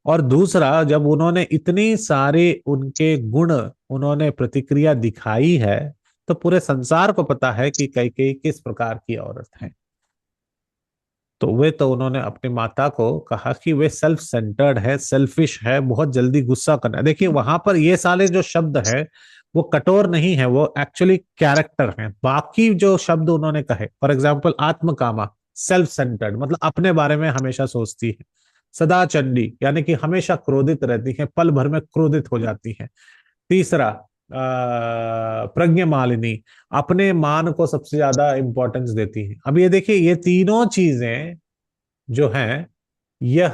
और दूसरा, जब उन्होंने इतनी सारे उनके गुण उन्होंने प्रतिक्रिया दिखाई है, तो पूरे संसार को पता है कि कैकेयी किस प्रकार की औरत है। तो वे तो उन्होंने अपनी माता को कहा कि वे सेल्फ सेंटर्ड है, सेल्फिश है, बहुत जल्दी गुस्सा करना है। देखिए वहां पर ये सारे जो शब्द है वो कठोर नहीं है, वो एक्चुअली कैरेक्टर है। बाकी जो शब्द उन्होंने कहे, फॉर एग्जाम्पल आत्मकामा, सेल्फ सेंटर्ड मतलब अपने बारे में हमेशा सोचती है। सदा चंडी यानी कि हमेशा क्रोधित रहती है, पल भर में क्रोधित हो जाती है। तीसरा प्रज्ञा मालिनी, अपने मान को सबसे ज्यादा इंपॉर्टेंस देती है। अब ये देखिए, ये तीनों चीजें जो हैं, यह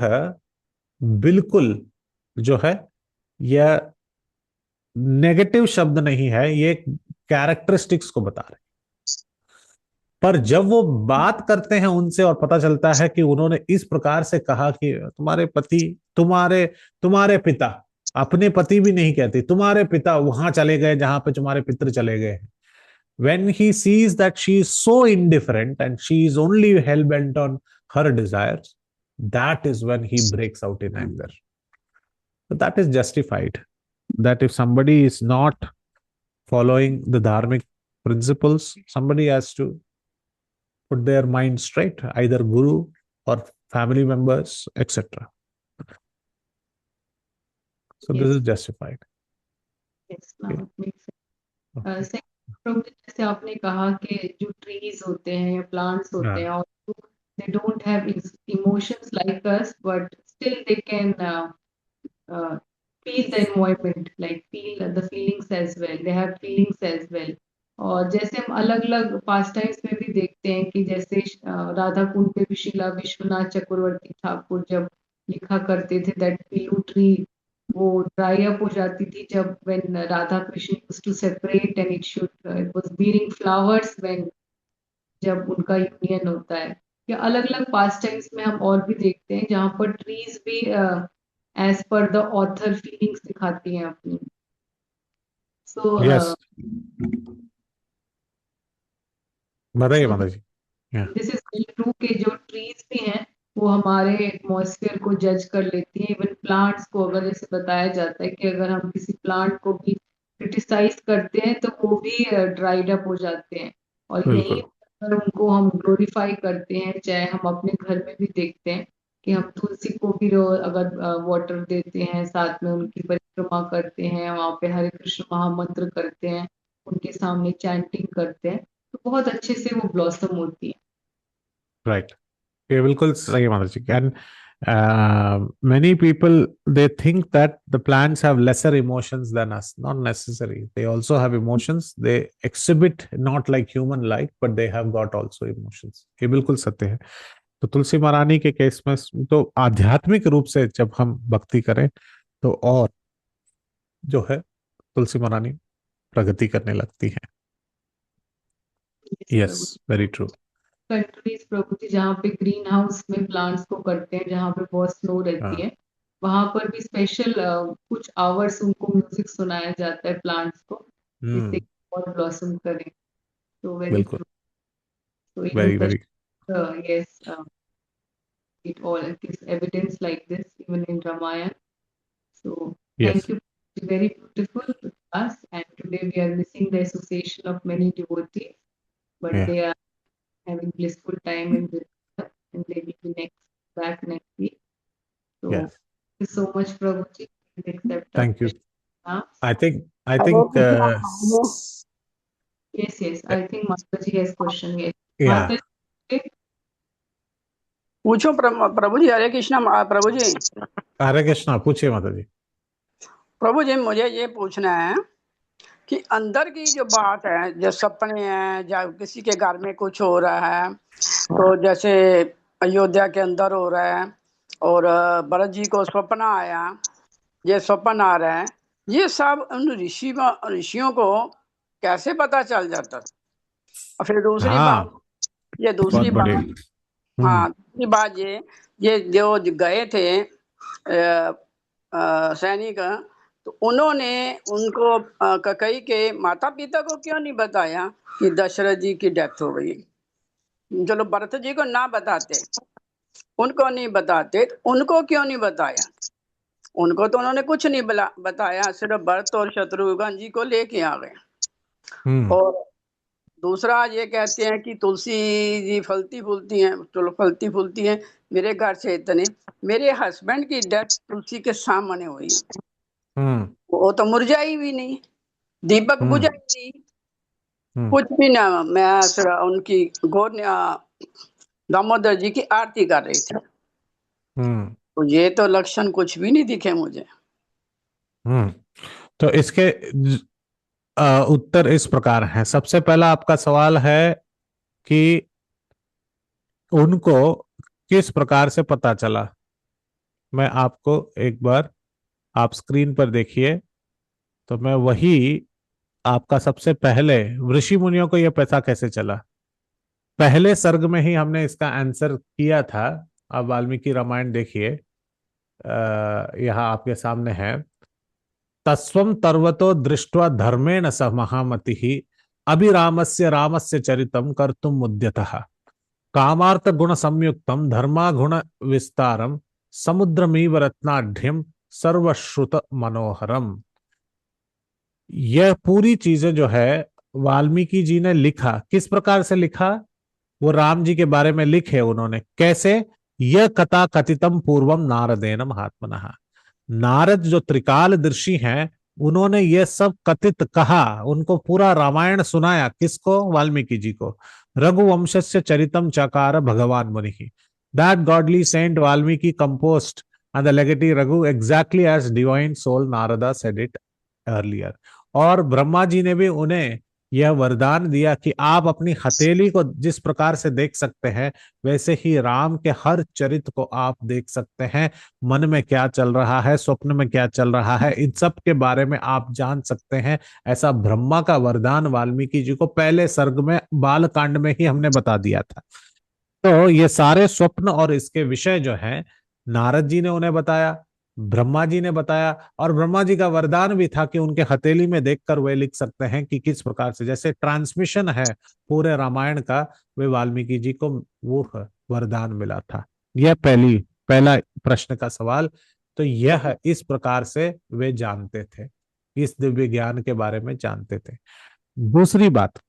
बिल्कुल जो है, यह नेगेटिव शब्द नहीं है, ये कैरेक्टरिस्टिक्स को बता रहे हैं। पर जब वो बात करते हैं उनसे और पता चलता है कि उन्होंने इस प्रकार से कहा कि तुम्हारे पति, तुम्हारे तुम्हारे पिता, अपने पति भी नहीं कहते, तुम्हारे पिता वहां चले गए जहां पे तुम्हारे पितृ चले गए हैं। When he sees that she is so indifferent and she is only hell bent on her desires, that is when he breaks out in anger. So that is justified. That if somebody is not following the dharmic principles, somebody has to put their mind straight, either guru or family members, etc. So this Yes, is justified. yes, now Okay. it makes Okay. Second problem, जैसे आपने कहा कि जो ट्रीज होते हैं या प्लांट्स होते हाँ, हैं और they don't have emotions like us but still they can feel the environment, like feel the feelings as well, they have feelings as well। और जैसे हम अलग अलग पास टाइम्स में भी देखते हैं कि जैसे राधा कुंड पे भी शिला विश्वनाथ चक्रवर्ती ठाकुर जब लिखा करते थे दैट पिलू ट्री वो ड्राई अप हो जाती थी जब when Radha Krishna used to separate and it was bearing flowers when जब उनका यूनियन होता है। या अलग अलग पास टाइम्स में हम और भी देखते हैं जहाँ पर ट्रीज भी as per the author feelings दिखाती हैं अपनी। सो यस, बताइए सो माता जी। या दिस इज वेरी ट्रू के जो ट्रीज भी हैं वो हमारे एटमॉस्फेयर को जज कर लेती हैं। इवन प्लांट्स को अगर जैसे बताया जाता है कि अगर हम किसी प्लांट को भी क्रिटिसाइज करते हैं तो वो भी ड्राइड अप हो जाते हैं। और यही बिल्कुल। अगर उनको हम ग्लोरीफाई करते हैं, चाहे हम अपने घर में भी देखते हैं कि हम तुलसी को भी अगर वाटर देते हैं, साथ में उनकी परिक्रमा करते हैं, वहां पे हरे कृष्ण महामंत्र करते हैं, उनके सामने चैंटिंग करते हैं, तो बहुत अच्छे से वो ब्लॉसम होती है। राइट, ये बिल्कुल सही है माता जी। And many people, they think that the plants have lesser emotions than us. Not necessary, they also have emotions. They exhibit not like human like, but they have got also emotions. ये बिल्कुल सत्य है। तो तुलसी महारानी के केस में तो आध्यात्मिक रूप से जब हम भक्ति करें तो और जो है तुलसी महारानी प्रगति करने लगती है। Yes, यस, प्रभु। Very true. कंट्रीज प्रभु जी जहाँ पे ग्रीन हाउस में प्लांट्स को करते हैं, जहाँ पे बहुत स्नो रहती हाँ। है, वहां पर भी स्पेशल कुछ आवर्स उनको म्यूजिक सुनाया जाता है प्लांट्स को, जिससे हम्म। कि और ब्लॉसम करें। तो वेरी बिल्कुल। ट्रू। तो even very very. Krishna, yes, it all gives evidence like this even in Ramayana. So yes. thank you. Very beautiful class, and today we are missing the association of many devotees, but या। they are having blissful time in this, and they will be back next week. So yes. thank you so much, Prabhuji. Please accept our thank you. question now. I Hare think Krishna Maharaj. Yes, yes. I think Mataji has question. Yes, या। Mataji. Okay. पूछो प्रभु जी, हरे कृष्णा प्रभु जी। हरे कृष्णा, पूछिए माता जी। प्रभु जी, मुझे ये पूछना है कि अंदर की जो बात है, जो सपने हैं, जब किसी के घर में कुछ हो रहा है, तो जैसे अयोध्या के अंदर हो रहा है और भरत जी को स्वप्न आया, ये स्वप्न आ रहा है, ये सब उन ऋषियों को कैसे पता चल जाता? और फिर दूसरी बात, हाँ, ये बहुत दूसरी बढ़िया। बात, हाँ दूसरी बात, ये जो गए थे सैनिक, तो उन्होंने उनको ककई के माता पिता को क्यों नहीं बताया कि दशरथ जी की डेथ हो गई? चलो भरत जी को ना बताते, उनको नहीं बताते, तो उनको क्यों नहीं बताया? उनको तो उन्होंने कुछ नहीं बताया, सिर्फ भरत और शत्रुघ्न जी को लेके आ गए। हम्म। और दूसरा ये कहते हैं कि तुलसी जी फलती फूलती हैं, चलो फलती फूलती हैं, मेरे घर से इतने, मेरे हस्बैंड की डेथ तुलसी के सामने हुई, हम्म। वो तो मुरझाई भी नहीं, दीपक हम्म। बुझाई नहीं, हम्म। कुछ भी ना। मैं सिर्फ उनकी दामोदर जी की आरती कर रही थी, हम्म। तो ये तो लक्षण कुछ भी नहीं दिखे मुझे। हम्म। तो इसके उत्तर इस प्रकार हैं। सबसे पहला आपका सवाल है कि उनको किस प्रकार से पता चला। मैं आपको एक बार, आप स्क्रीन पर देखिए, तो मैं वही आपका सबसे पहले, ऋषि मुनियों को यह पता कैसे चला, पहले सर्ग में ही हमने इसका आंसर किया था। आप वाल्मीकि रामायण देखिए, यहाँ आपके सामने है। तस्वम तर्वतो दृष्ट्वा धर्मेण स महामतिः अभिरामस्य रामस्य चरितम कर्तुम मुद्यतः कामार्थ गुण संयुक्तम धर्मा गुण विस्तारम समुद्रमीव रत्नाढ्यम सर्वश्रुत मनोहरम। यह पूरी चीजें जो है वाल्मीकि जी ने लिखा, किस प्रकार से लिखा, वो राम जी के बारे में लिखे उन्होंने कैसे। यह कथा कथितम पूर्वम नारदेन महात्मनः, नारद जो त्रिकालदर्शी हैं, उन्होंने ये सब कथित कहा, उनको पूरा रामायण सुनाया, किसको, वाल्मीकि जी को। रघुवंशस्य चरितम चकार भगवान मुनि, that godly saint Valmiki composed and the legatee Raghu exactly as divine soul Narada said it earlier। और ब्रह्मा जी ने भी उन्हें यह वरदान दिया कि आप अपनी हथेली को जिस प्रकार से देख सकते हैं, वैसे ही राम के हर चरित्र को आप देख सकते हैं। मन में क्या चल रहा है, स्वप्न में क्या चल रहा है, इन सब के बारे में आप जान सकते हैं। ऐसा ब्रह्मा का वरदान वाल्मीकि जी को पहले सर्ग में बाल कांड में ही हमने बता दिया था। तो ये सारे स्वप्न और इसके विषय जो हैं, नारद जी ने उन्हें बताया, ब्रह्मा जी ने बताया, और ब्रह्मा जी का वरदान भी था कि उनके हथेली में देखकर वे लिख सकते हैं कि किस प्रकार से, जैसे ट्रांसमिशन है पूरे रामायण का, वे वाल्मीकि जी को वो वरदान मिला था। यह पहला प्रश्न का सवाल। तो यह इस प्रकार से वे जानते थे, इस दिव्य ज्ञान के बारे में जानते थे। दूसरी बात,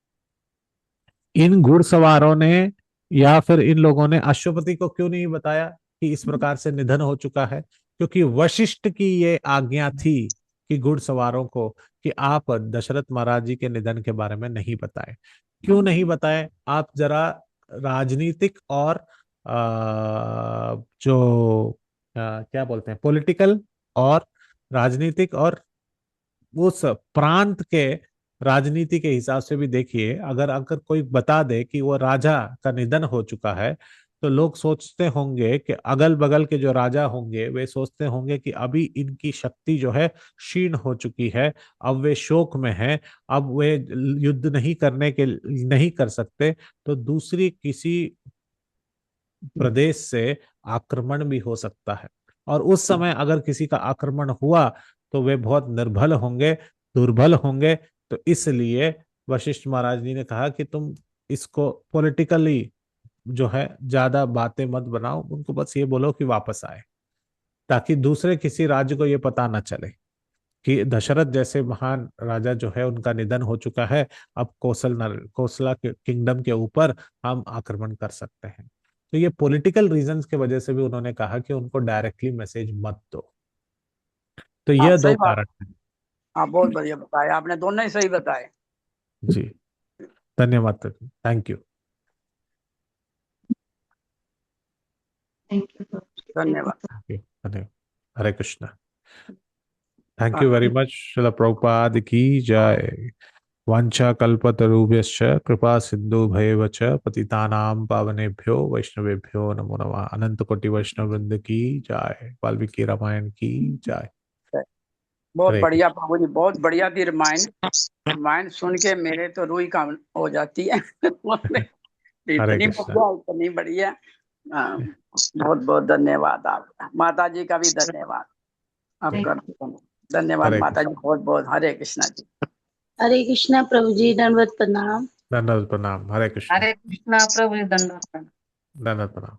इन घुड़सवारों ने या फिर इन लोगों ने अश्वपति को क्यों नहीं बताया कि इस प्रकार से निधन हो चुका है? क्योंकि वशिष्ठ की ये आज्ञा थी कि घुड़सवारों को कि आप दशरथ महाराज जी के निधन के बारे में नहीं बताएं। क्यों नहीं बताएं? आप जरा राजनीतिक और जो क्या बोलते हैं, पॉलिटिकल और राजनीतिक और उस प्रांत के राजनीति के हिसाब से भी देखिए। अगर अगर कोई बता दे कि वो राजा का निधन हो चुका है, तो लोग सोचते होंगे कि अगल बगल के जो राजा होंगे वे सोचते होंगे कि अभी इनकी शक्ति जो है क्षीण हो चुकी है, अब वे शोक में हैं, अब वे युद्ध नहीं कर सकते, तो दूसरी किसी प्रदेश से आक्रमण भी हो सकता है। और उस समय अगर किसी का आक्रमण हुआ तो वे बहुत निर्बल होंगे, दुर्बल होंगे। तो इसलिए वशिष्ठ महाराज जी ने कहा कि तुम इसको पॉलिटिकली जो है ज्यादा बातें मत बनाओ, उनको बस ये बोलो कि वापस आए, ताकि दूसरे किसी राज्य को ये पता ना चले कि दशरथ जैसे महान राजा जो है उनका निधन हो चुका है। अब कोसला के किंगडम के ऊपर हम आक्रमण कर सकते हैं। तो ये पॉलिटिकल रीजंस के वजह से भी उन्होंने कहा कि उनको डायरेक्टली मैसेज मत दो। तो हाँ ये दो सही बात। कारण हैं। हाँ बहुत बढ़िया बताया आपने, दोनों ही सही बताए। जी, धन्यवाद। Thank you. थैंक यू प्रभु जी, थैंक यू। धन्यवाद। धन्यवाद। Hare Krishna. Thank you very much. Srila Prabhupada की जय। वाञ्छा कल्पतरुभ्यश्च कृपा सिंधु भैव च पतितानां पावनेभ्यो वैष्णवेभ्यो नमो नमः। अनंत कोटि वैष्णव वृंद की जय। वाल्मीकि रामायण की जय। बहुत हरे बढ़िया प्रभु जी, बहुत बढ़िया थी रामायण। रामायण सुन के मेरे तो रूह काम हो जाती है। हरे इतनी कृष्णा। बढ़िया, इतनी बढ़िया। बहुत बहुत धन्यवाद। आप माता जी का भी धन्यवाद आपका। धन्यवाद हरे माता जी, कृष्णा। बहुत बहुत। हरे कृष्णा जी। हरे कृष्णा प्रभु जी, दंडवत प्रणाम। दंडवत प्रणाम। हरे कृष्णा। हरे कृष्णा प्रभु जी, दंडवत प्रणाम। दंडवत प्रणाम।